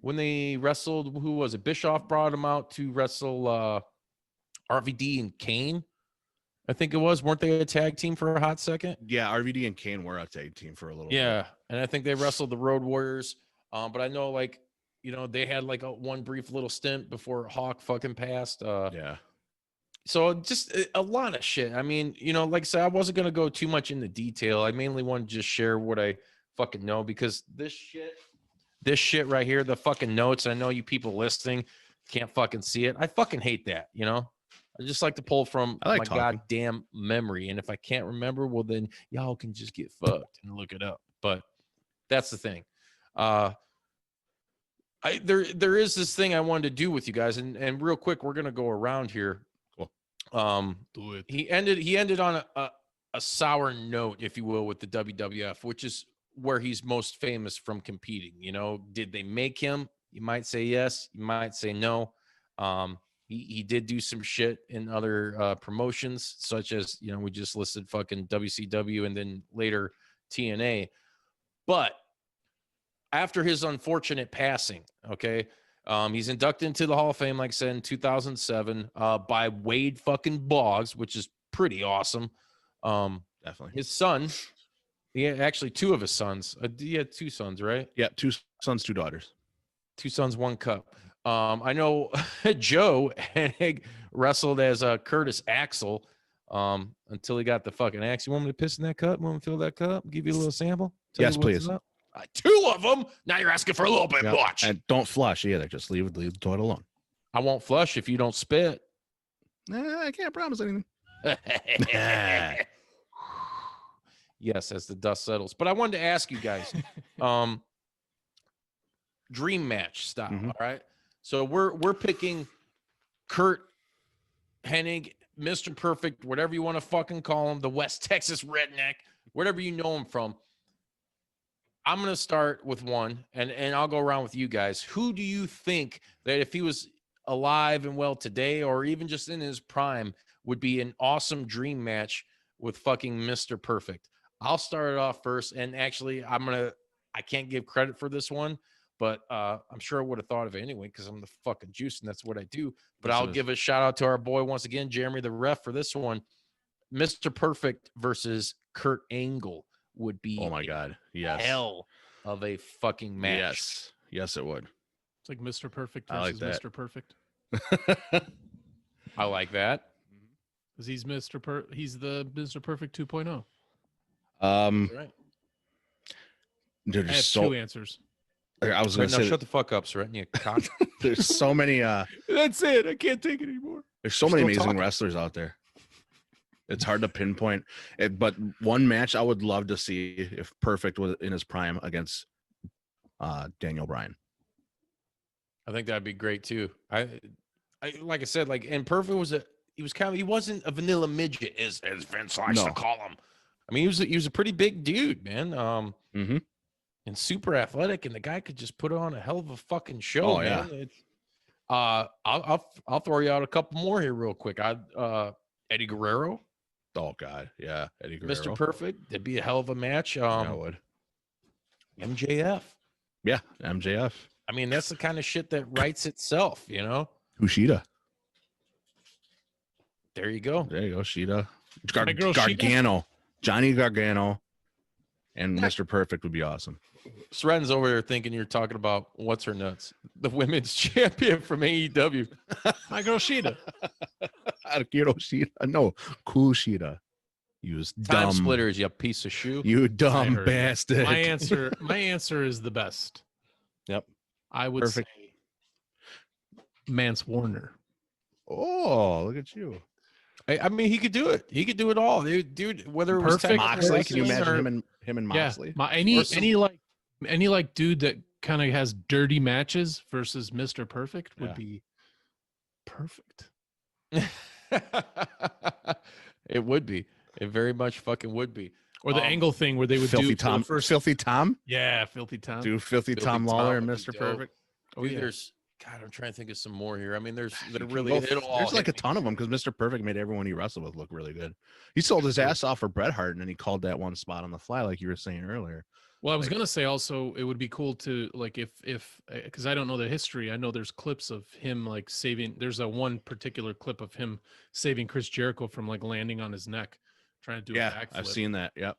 when they wrestled. Who was it? Bischoff brought him out to wrestle RVD and Kane. I think it was. Weren't they a tag team for a hot second? Yeah, RVD and Kane were a tag team for a little Yeah, and I think they wrestled the Road Warriors. But I know, like, you know, they had like one brief little stint before Hawk fucking passed. bit. Yeah. So just a lot of shit. I mean, you know, like I said, I wasn't gonna go too much into detail. I mainly want to just share what I fucking know, because this shit right here, the fucking notes. I know you people listening can't fucking see it. I fucking hate that. You know, I just like to pull from I like my talking. goddamn memory, and if I can't remember, well then y'all can just get fucked and look it up. But that's the thing. There is this thing I wanted to do with you guys, and real quick, we're gonna go around here. Cool. Do it. He ended on a sour note, if you will, with the WWF, which is where he's most famous from competing. You know, did they make him? You might say yes, you might say no. He did do some shit in other promotions, such as, you know, we just listed fucking WCW and then later TNA. But after his unfortunate passing, okay, he's inducted into the Hall of Fame, like I said, in 2007 by Wade fucking Boggs, which is pretty awesome. Definitely. His son, he had actually two of his sons. He had two sons, right? Yeah, 2 sons, 2 daughters. 2 sons, 1 cup. I know Joe Hennig wrestled as Curtis Axel until he got the fucking axe. You want me to piss in that cup? Want me to fill that cup? Give you a little sample? Tell Yes, you what's please. up? 2 of them? Now you're asking for a little bit Yeah, much. and don't flush either. Just leave the toilet alone. I won't flush if you don't spit. I can't promise anything. Yes, as the dust settles. But I wanted to ask you guys, dream match style. Mhm. All right. So we're picking Curt Hennig, Mr. Perfect, whatever you want to fucking call him, the West Texas redneck, whatever you know him from. I'm gonna start with one, and I'll go around with you guys. Who do you think that if he was alive and well today, or even just in his prime, would be an awesome dream match with fucking Mr. Perfect? I'll start it off first, and actually, I can't give credit for this one, but I'm sure I would have thought of it anyway because I'm the fucking juice, and that's what I do. But Yes, I'll it is. give a shout out to our boy once again, Jeremy the ref, for this one. Mr. Perfect versus Kurt Angle would be Oh my God. Yes. hell of a fucking match. Yes. Yes, it would. It's like Mr. Perfect I like versus that. Mr. Perfect. I like that. Because he's he's the Mr. Perfect 2.0. Right. Dude, I there's have so 2 answers. I was No, gonna say shut the fuck up, Sret. You cock. there's so many That's it. I can't take it anymore. there's so You're many still amazing talking. wrestlers out there. It's hard to pinpoint it, but one match I would love to see if Perfect was in his prime against Daniel Bryan. I think that'd be great too. like I said, like, and Perfect was he wasn't a vanilla midget as Vince likes to call him. I mean, he was a pretty big dude, man. Mm-hmm. And super athletic, and the guy could just put on a hell of a fucking show, Oh, man. yeah. It's, I'll throw you out a couple more here real quick. Eddie Guerrero, Oh God, yeah, Eddie Guerrero. Mr. Perfect. That'd be a hell of a match. Yeah, I would. MJF. Yeah, MJF. I mean, that's the kind of shit that writes itself, you know. Kushida. There you go. There you go, Sheeta. My girl Gargano. Johnny Gargano. And Mr. Perfect would be awesome. Sren's over there thinking you're talking about what's her nuts, the women's champion from AEW. My girl Sheeta. Akira Sheeta. No, Kushida. You was Time dumb. splitters, you piece of shoe. You I dumb heard bastard. My answer is the best. Yep. I would Perfect. say Mance Warner. Oh, look at you. I mean, he could do it. He could do it all, dude. Whether it was Perfect. Moxley. Can you wrestling imagine or- him and Yeah, Moxley? any like dude that kind of has dirty matches versus Mr. Perfect would Yeah. be perfect. It would be. It very much fucking would be. Or the angle thing where they would Filthy do Tom. first. Filthy Tom. Yeah, Filthy Tom. Do Filthy Filthy Tom Tom Lawler and would be Mr. dope. Perfect. Oh, Dude, yeah. there's God. I'm trying to think of some more here. I mean, there's You there can really go- it'll all There's like a hit me. ton of them because Mr. Perfect made everyone he wrestled with look really good. He sold his ass off for Bret Hart and then he called that one spot on the fly, like you were saying earlier. Well, I was gonna say also it would be cool to like if because I don't know the history. I know there's clips of him like saving. There's a one particular clip of him saving Chris Jericho from like landing on his neck, trying to do a Yeah, backflip. I've seen that. Yep.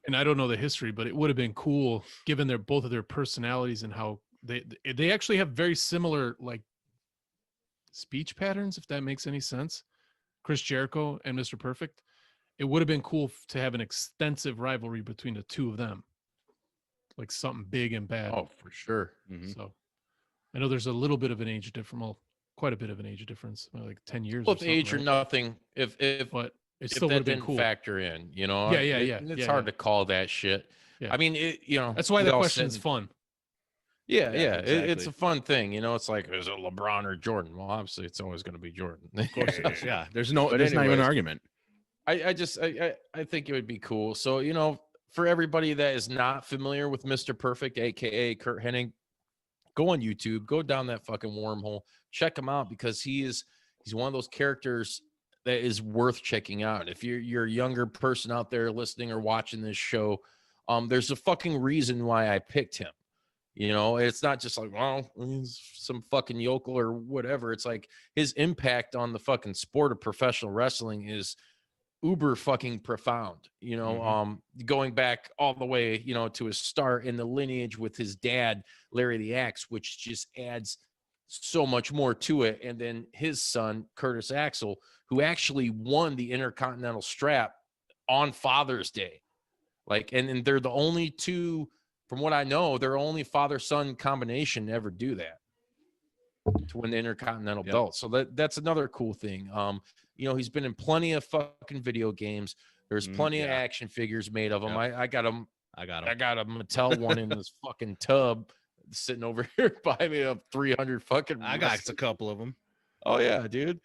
And I don't know the history, but it would have been cool given their both of their personalities and how they actually have very similar like speech patterns, if that makes any sense. Chris Jericho and Mr. Perfect. It would have been cool to have an extensive rivalry between the two of them, like something big and bad. Oh, for sure. Mhm. So I know there's a little bit of an age difference, well, quite a bit of an age difference, like 10 years. Well, or if something, age or right? nothing, if But it if still would that have been didn't cool. factor in, you know. Yeah, yeah, it- yeah, It's yeah, hard yeah. to call that shit. Yeah. I mean, you know, That's why we the all question sit is and- fun. Yeah, Yeah, yeah. It's exactly. a fun thing, you know. It's like, is it LeBron or Jordan? Well, obviously, it's always going to be Jordan. Of course it is. Yeah. There's not even an anyways, argument. I think it would be cool. So, you know, for everybody that is not familiar with Mr. Perfect, aka Curt Hennig, go on YouTube, go down that fucking wormhole, check him out because he's one of those characters that is worth checking out. If you're a younger person out there listening or watching this show, there's a fucking reason why I picked him. You know, it's not just like, well, he's some fucking yokel or whatever. It's like his impact on the fucking sport of professional wrestling is uber fucking profound, you know, going back all the way, you know, to his start in the lineage with his dad, Larry the Axe, which just adds so much more to it. And then his son, Curtis Axel, who actually won the Intercontinental strap on Father's Day. Like, and they're the only two, from what I know, they're only father-son combination to ever do that, to win the Intercontinental Yep. belt. So that's another cool thing. You know, he's been in plenty of fucking video games. There's plenty of yeah. action figures made of him. Yep. I got him. I got I him. got a Mattel one in this fucking tub sitting over here by me of 300 fucking. I got a wrestlers. couple of them. Oh yeah, dude.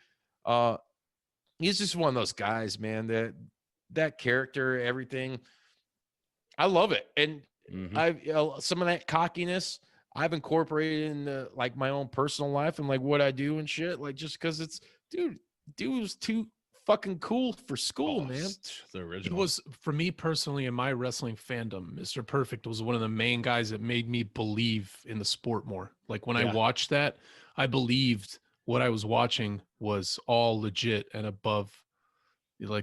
He's just one of those guys, man. That character, everything. I love it, and Mhm. some of that cockiness I've incorporated in like my own personal life and like what I do and shit. Like just because it's dude was too fucking cool for school, man. The He original. was, for me personally, in my wrestling fandom, Mr. Perfect was one of the main guys that made me believe in the sport more. Like when I Yeah. watched that, I believed what I was watching was all legit and above.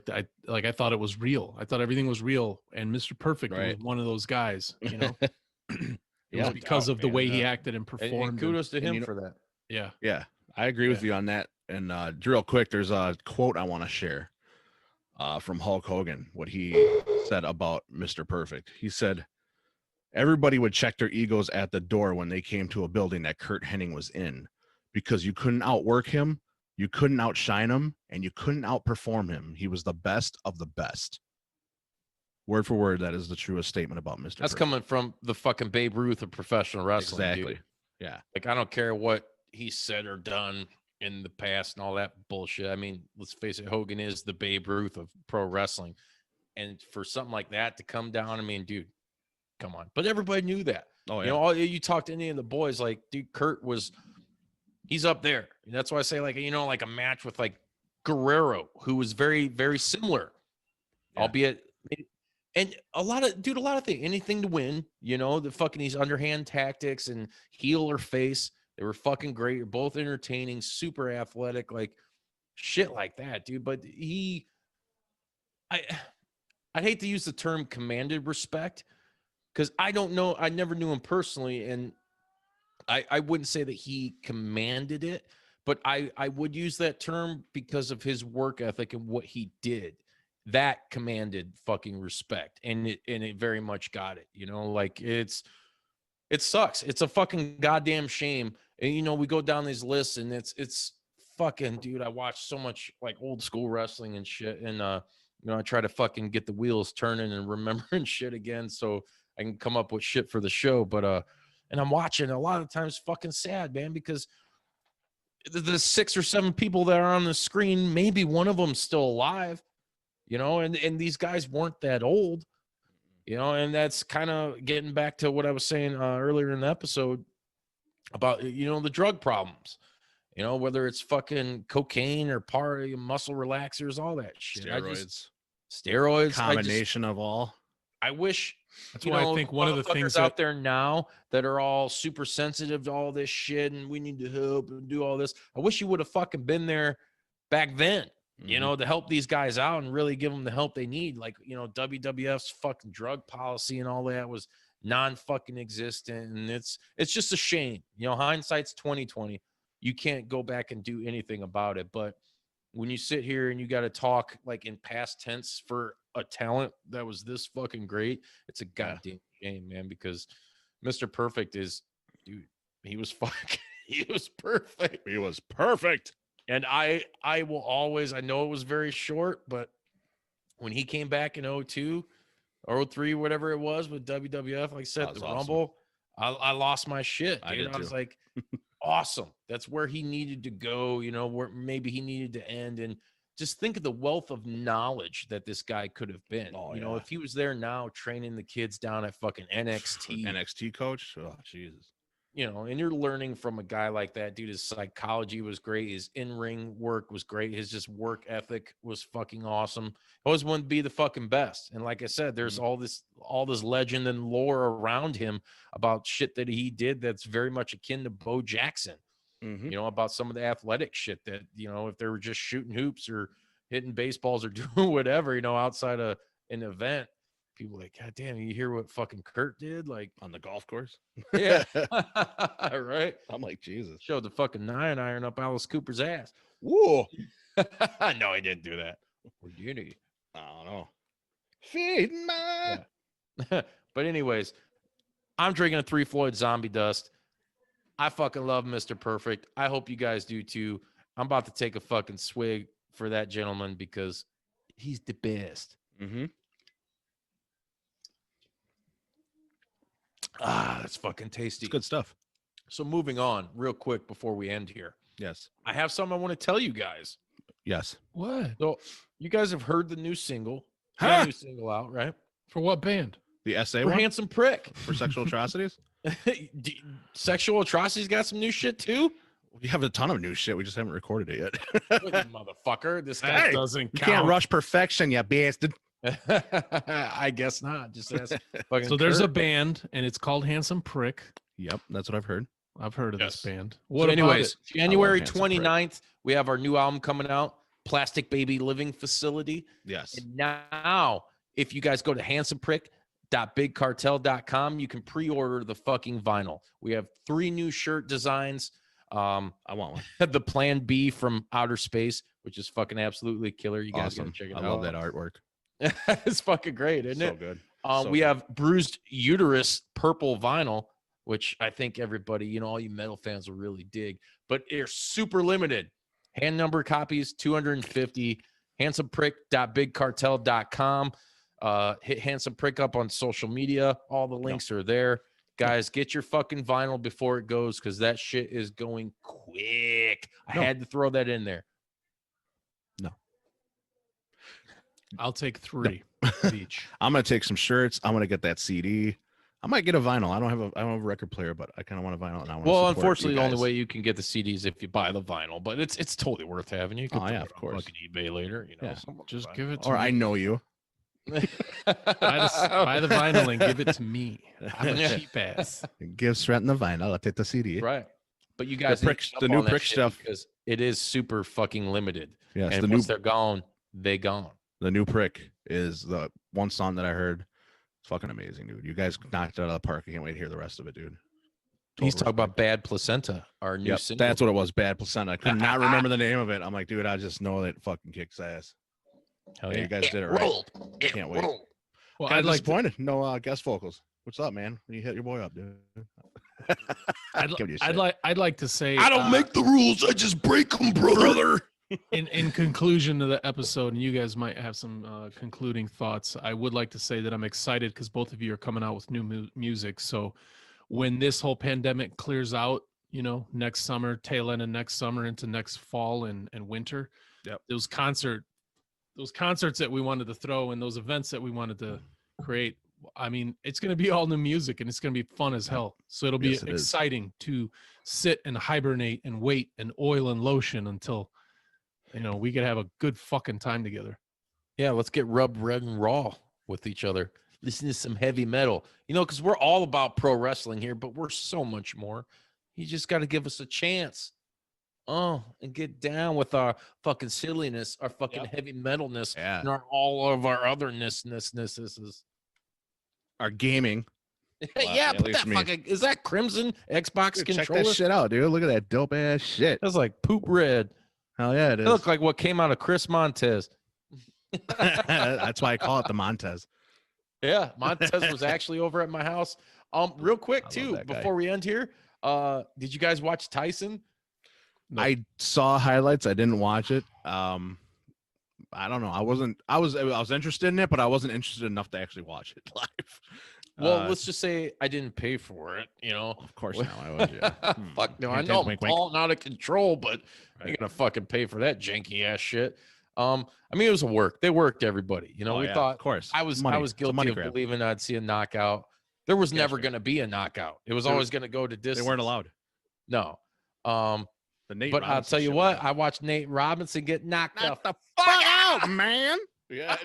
I thought it was real. I thought everything was real, and Mr. Perfect Right. was one of those guys. You know, it Yeah. was because Oh, of the man, way he yeah. acted and And performed. kudos to him you know- for that. Yeah, Yeah, I agree with you on that. And real quick, there's a quote I want to share from Hulk Hogan, what he said about Mr. Perfect. He said, everybody would check their egos at the door when they came to a building that Curt Hennig was in, because you couldn't outwork him, you couldn't outshine him, and you couldn't outperform him. He was the best of the best. Word for word, that is the truest statement about Mr. That's Perfect. coming from the fucking Babe Ruth of professional wrestling. Exactly. Dude. Yeah. Like I don't care what he said or done. in the past and all that bullshit. I mean, let's face it, Hogan is the Babe Ruth of pro wrestling. And for something like that to come down, I mean, dude, come on. But everybody knew that. Oh, yeah. You know, you talk to any of the boys, like, dude, Curt he's up there. And that's why I say, like, you know, like a match with like Guerrero, who was very, very similar, albeit. And a lot of things, anything to win, you know, the fucking these underhand tactics and heel or face. They were fucking great. Both entertaining, super athletic, like shit like that, dude. But I'd hate to use the term commanded respect because I don't know. I never knew him personally. And I wouldn't say that he commanded it, but I would use that term because of his work ethic and what he did. That commanded fucking respect, and it very much got it. You know, like it sucks. It's a fucking goddamn shame. And you know, we go down these lists, and it's fucking, dude. I watch so much like old school wrestling and shit, and you know, I try to fucking get the wheels turning and remembering shit again, so I can come up with shit for the show. But and I'm watching a lot of times, fucking sad, man, because the 6 or 7 people that are on the screen, maybe one of them's still alive. You know, and these guys weren't that old, you know, and that's kind of getting back to what I was saying earlier in the episode about, you know, the drug problems, you know, whether it's fucking cocaine or party, muscle relaxers, all that shit. Steroids. Combination of all. I wish. That's why I think one of the things out there now that are all super sensitive to all this shit and we need to help and do all this. I wish you would have fucking been there back then. You know, to help these guys out and really give them the help they need. Like, you know, WWF's fucking drug policy and all that was non-fucking existent. And it's just a shame. You know, hindsight's 2020. You can't go back and do anything about it. But when you sit here and you got to talk like in past tense for a talent that was this fucking great, it's a goddamn shame, man, because Mr. Perfect is, dude, he was fucking, he was perfect. He was perfect. And I will always, I know it was very short, but when he came back in 02 or 03, whatever it was with WWF, like I said, the awesome. Rumble, I lost my shit. Dude. I was like, awesome. That's where he needed to go, you know, where maybe he needed to end. And just think of the wealth of knowledge that this guy could have been. You know, if he was there now training the kids down at fucking NXT. NXT coach? Oh, Jesus. You know, and you're learning from a guy like that, dude. His psychology was great. His in-ring work was great. His just work ethic was fucking awesome. Always wanted to be the fucking best. And like I said, there's all this legend and lore around him about shit that he did that's very much akin to Bo Jackson. You know, about some of the athletic shit that, you know, if they were just shooting hoops or hitting baseballs or doing whatever, you know, outside of an event, people like, God damn, you hear what fucking Curt did? Like on the golf course? Yeah. Right. I'm like, Jesus. Showed the fucking 9 iron up Alice Cooper's ass. Whoa. No, he didn't do that. Or did he? I don't know. Feed my. Yeah. But anyways, I'm drinking a 3 Floyd Zombie Dust. I fucking love Mr. Perfect. I hope you guys do too. I'm about to take a fucking swig for that gentleman because he's the best. That's fucking tasty. It's good stuff. So moving on real quick before we end here. Yes. I have something I want to tell you guys. Yes. What? So you guys have heard the new single. Got a new single out, right? For what band? The SA For one? Handsome Prick. For sexual atrocities? Sexual Atrocities got some new shit too? We have a ton of new shit. We just haven't recorded it yet. What, you motherfucker. This guy doesn't You count. can't rush perfection, you bastard. I guess not. Just ask fucking So there's a Curt. band, and it's called Handsome Prick. Yep, that's what I've heard. I've heard of Yes. this band. So What about anyways, it? January Handsome Prick. 29th, we have our new album coming out, Plastic Baby Living Facility. Yes. And now, if you guys go to handsomeprick.bigcartel.com, you can pre-order the fucking vinyl. We have 3 new shirt designs. I want one. The Plan B from Outer Space, which is fucking absolutely killer. You guys Awesome. gotta check it I out. love that artwork. It's fucking great, isn't So it? good. We have Bruised Uterus purple vinyl, which I think everybody, you know, all you metal fans will really dig. But they're super limited. Hand number copies, 250. Handsomeprick.bigcartel.com. Hit Handsome Prick up on social media. All the links are there. Guys, get your fucking vinyl before it goes because that shit is going quick. I had to throw that in there. I'll take 3 of each. I'm gonna take some shirts. I'm gonna get that CD. I might get a vinyl. I don't have a record player, but I kind of want a vinyl. And I want Well, unfortunately, the only way you can get the CDs if you buy the vinyl, but it's totally worth having. You can Oh, put yeah, it of on course. fucking eBay later. You know, Yeah. Just give it to Or me. I know you. Buy the vinyl and give it to me. I'm a cheap ass. Give Stratton the vinyl. I'll take the CD. Right. But you guys, prick- need to the jump new on that prick shit stuff. because it is super fucking limited. Yes, And the once new they're gone, they gone. the new prick is the one song that I heard. It's fucking amazing, dude. You guys knocked it out of the park. I can't wait to hear the rest of it, dude. He's Total talking about respect. Bad Placenta, our new Yep, single. that's what it was. Bad Placenta. I could not remember the name of it. I'm like, dude, I just know that it fucking kicks ass. Hell Yeah, yeah. you guys did it right. Can't wait. Well, Kind I'd of like to, disappointed. No guest vocals. What's up, man? You hit your boy up, dude. I'd like to say I don't make the rules. I just break them, brother. in conclusion to the episode, and you guys might have some concluding thoughts. I would like to say that I'm excited because both of you are coming out with new music. So when this whole pandemic clears out, next summer, tail end of next summer into next fall and winter, Yep. those concerts that we wanted to throw and those events that we wanted to create, I mean, it's going to be all new music and it's going to be fun as hell. So it'll be Yes, it is. exciting to sit and hibernate and wait and oil and lotion until we could have a good fucking time together. Yeah, let's get rubbed red and raw with each other. Listen to some heavy metal, because we're all about pro wrestling here, but we're so much more. You just got to give us a chance. And get down with our fucking silliness, our fucking heavy metalness, Yeah. and all of our otherness. Our gaming. Yeah, at but least that me. fucking is that Crimson Xbox Dude, check controller? that shit out, dude. Look at that dope ass shit. That's like poop red. Hell yeah, it It is. looked like what came out of Chris Montez. That's why I call it the Montez. Yeah, Montez was actually over at my house. Real quick I love too, that guy. before we end here, did you guys watch Tyson? I saw highlights. I didn't watch it. I don't know. I was interested in it, but I wasn't interested enough to actually watch it live. Well, let's just say I didn't pay for it. Of course not. I was. Yeah. Fuck no, I Hint, know hint, I'm wink, wink. falling out of control, but I Right. gotta fucking pay for that janky ass shit. I mean, it was a work. They worked everybody. Oh, We yeah, thought of course. I was Money. It's a guilty money of grab. believing I'd see a knockout. There was Cash never grab. going to be a knockout. It was There- always going to go to distance. They weren't allowed. No. The Nate But I'll Robinson tell you shit what, was I watched Nate Robinson get knocked the Knock fuck the fuck out, man. Yeah,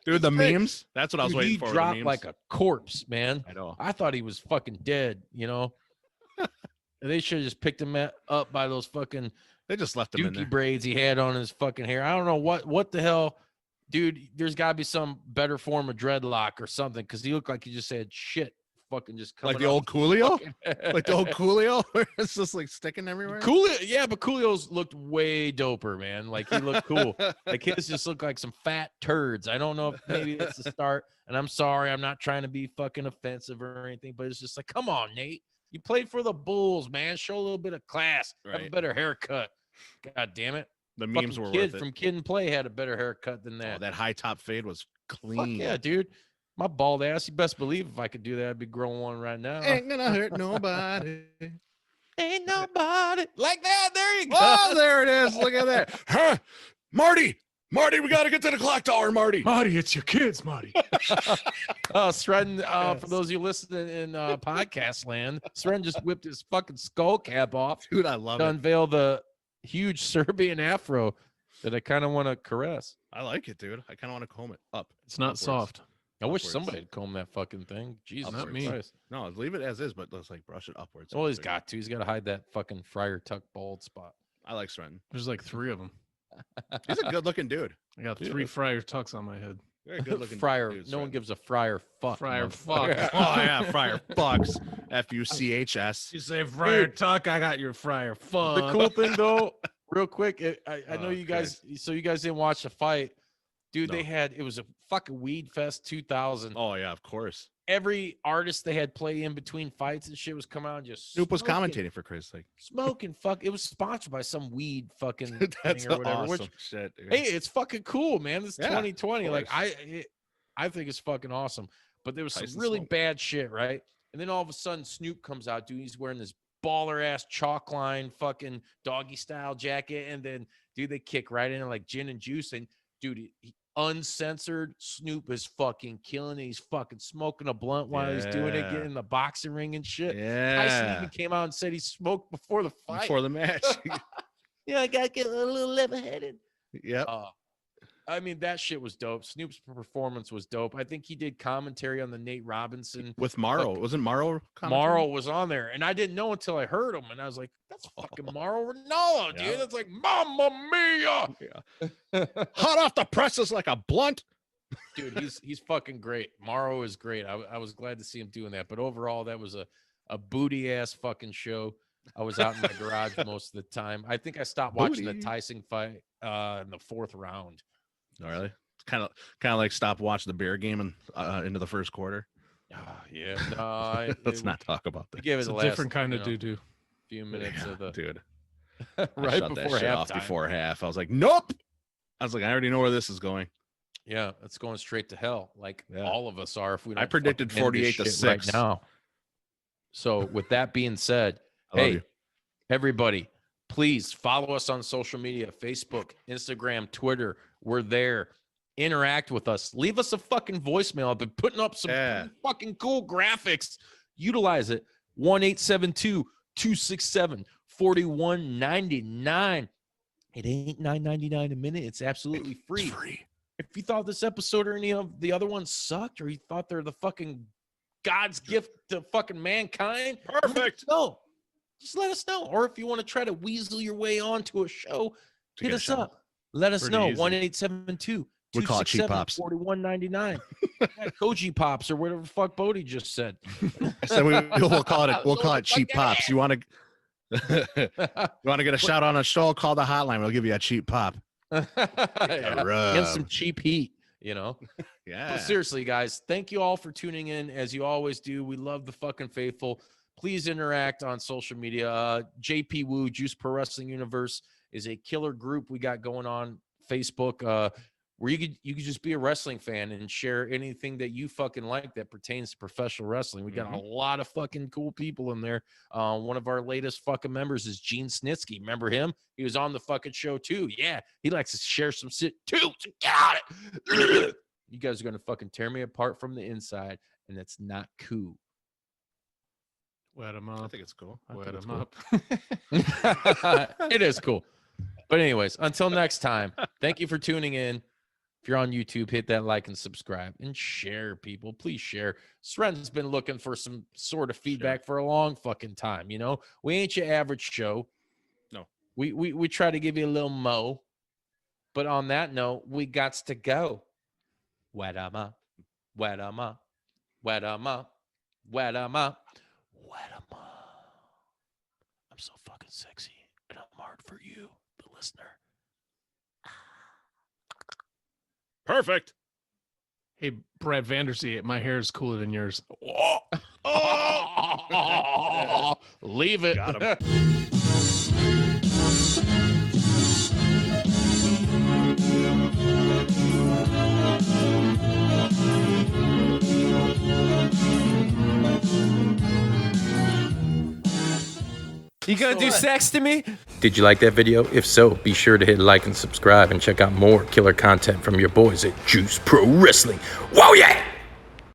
dude, the Dude, memes. That's what I was Dude, waiting he for. the dropped memes. like a corpse, man. I know. I thought he was fucking dead. And they should have just picked him up by those fucking They just left him in there. dookie braids he had on his fucking hair. I don't know what the hell, dude. There's got to be some better form of dreadlock or something because he looked like he just had shit fucking just coming Like the out old his Coolio? fucking head. Like the old Coolio, where it's just like sticking everywhere. Coolio, yeah, but Coolio's looked way doper, man. Like he looked cool. Like his just look like some fat turds. I don't know if maybe that's the start. And I'm sorry, I'm not trying to be fucking offensive or anything, but it's just like, come on, Nate. You played for the Bulls, man. Show a little bit of class. Have a Right. better haircut. God damn it. The memes Fucking were kid worth it. from Kid and Play had a better haircut than Oh, that. that high top fade was Fuck clean. yeah, dude. My bald ass. You best believe if I could do that, I'd be growing one right now. Ain't gonna hurt nobody. Ain't nobody like that. There you go. Oh, there it is. Look at that. Huh? Marty, we got to get to the clock tower, Marty. Marty, it's your kids, Marty. Sredden, for those of you listening in podcast land, Sredden just whipped his fucking skull cap off Dude, I love to it. unveil the huge Serbian afro that I kind of want to caress. I like it, dude. I kind of want to comb it up. It's not Upwards. soft. I wish Upwards. somebody had combed that fucking thing. Jesus, Not me. Christ. No, leave it as is, but let's like brush it upwards. Well, he's got to. He's got to hide that fucking Friar Tuck bald spot. I like Stratton. There's like 3 of them. He's a good looking dude. I got Dude, 3 Friar Tucks on my head. Very good looking Friar. dude, No one Stratton. gives a Friar fuck. Friar motherfucker. fuck. Oh yeah, Friar Fucks. Fuchs. You say Friar Tuck, I got your Friar fuck. The cool thing though, real quick, I know Oh, you guys. So you guys didn't watch the fight, dude. No. It was a fucking weed fest 2000. Oh yeah, of course. Every artist they had play in between fights and shit was coming out and just Snoop was smoking, commentating for Christ's sake. smoking. Fuck, it was sponsored by some weed fucking That's thing or whatever. awesome Which shit, dude. hey, it's fucking cool, man. It's Yeah, 2020. of Like course. I think it's fucking awesome. But there was Tyson some really smoke. bad shit, right? And then all of a sudden, Snoop comes out, dude. He's wearing this baller ass chalk line fucking doggy style jacket. And then, dude, they kick right in like gin and juice. And, dude, uncensored Snoop is fucking killing it. He's fucking smoking a blunt while he's doing it, getting in the boxing ring and shit. Tyson even came out and said he smoked before the fight. Before the match. Yeah, I got to get a little level-headed. Yep. I mean, that shit was dope. Snoop's performance was dope. I think he did commentary on the Nate Robinson. With Morrow. Wasn't Morrow commentary? Morrow was on there, and I didn't know until I heard him, and I was like, that's fucking Morrow Ronaldo, dude. Yeah. That's like, Mamma Mia! Yeah. Hot off the presses like a blunt. Dude, he's fucking great. Morrow is great. I was glad to see him doing that, but overall, that was a booty-ass fucking show. I was out in my garage most of the time. I think I stopped watching the Tyson fight in the 4th round. Oh, really? It's kind of like stop watching the Bear game and into the first quarter. Yeah. No, Let's not talk about that. Give it It's the a last, different kind of doo-doo. few minutes of the Dude. right shut before that shit off halftime. before half. I was like, nope. I was like, I already know where this is going. Yeah, it's going straight to hell. Like Yeah. all of us are if we don't. I predicted fucking end this 48 to shit right 6 now. So with that being said, I love hey, you. everybody, please follow us on social media, Facebook, Instagram, Twitter. We're there. Interact with us. Leave us a fucking voicemail. I've been putting up some pretty fucking cool graphics. Utilize it. 1-872-267-4199. It ain't $9.99 a minute. It's absolutely free. It's free. If you thought this episode or any of the other ones sucked, or you thought they're the fucking God's gift to fucking mankind, Perfect. no, just let us know. Or if you want to try to weasel your way onto a show, hit us up. Let us Pretty know. easy. 1-872. We call it cheap pops. 4199. Koji pops or whatever the fuck Bodie just said. I said we'll call it cheap pops. You want to get a shout on a show? Call the hotline. We'll give you a cheap pop. Get some cheap heat, you know. Yeah. But seriously, guys, thank you all for tuning in as you always do. We love the fucking faithful. Please interact on social media. JP Woo, Juice Pro Wrestling Universe, is a killer group we got going on Facebook. Where you could just be a wrestling fan and share anything that you fucking like that pertains to professional wrestling. We got a lot of fucking cool people in there. One of our latest fucking members is Gene Snitsky. Remember him? He was on the fucking show too. Yeah, he likes to share some shit too. So get on it. You guys are gonna fucking tear me apart from the inside, and that's not cool. Wet them I up. think it's cool. Wet them up. It is cool. But anyways, until next time, thank you for tuning in. If you're on YouTube, hit that like and subscribe and share, people. Please share. Sren's been looking for some sort of feedback for a long fucking time. You know, we ain't your average show. No. We try to give you a little mo. But on that note, we gots to go. Wet 'em up. Wet 'em up. Wet 'em up. Wet 'em up. Wet 'em up. I'm so fucking sexy. And I'm hard for you, the listener. Perfect. Hey, Brad Vandersee, my hair is cooler than yours. Leave it. Got him. You gonna do sex to me? Did you like that video? If so, be sure to hit like and subscribe and check out more killer content from your boys at Juice Pro Wrestling. Whoa, yeah!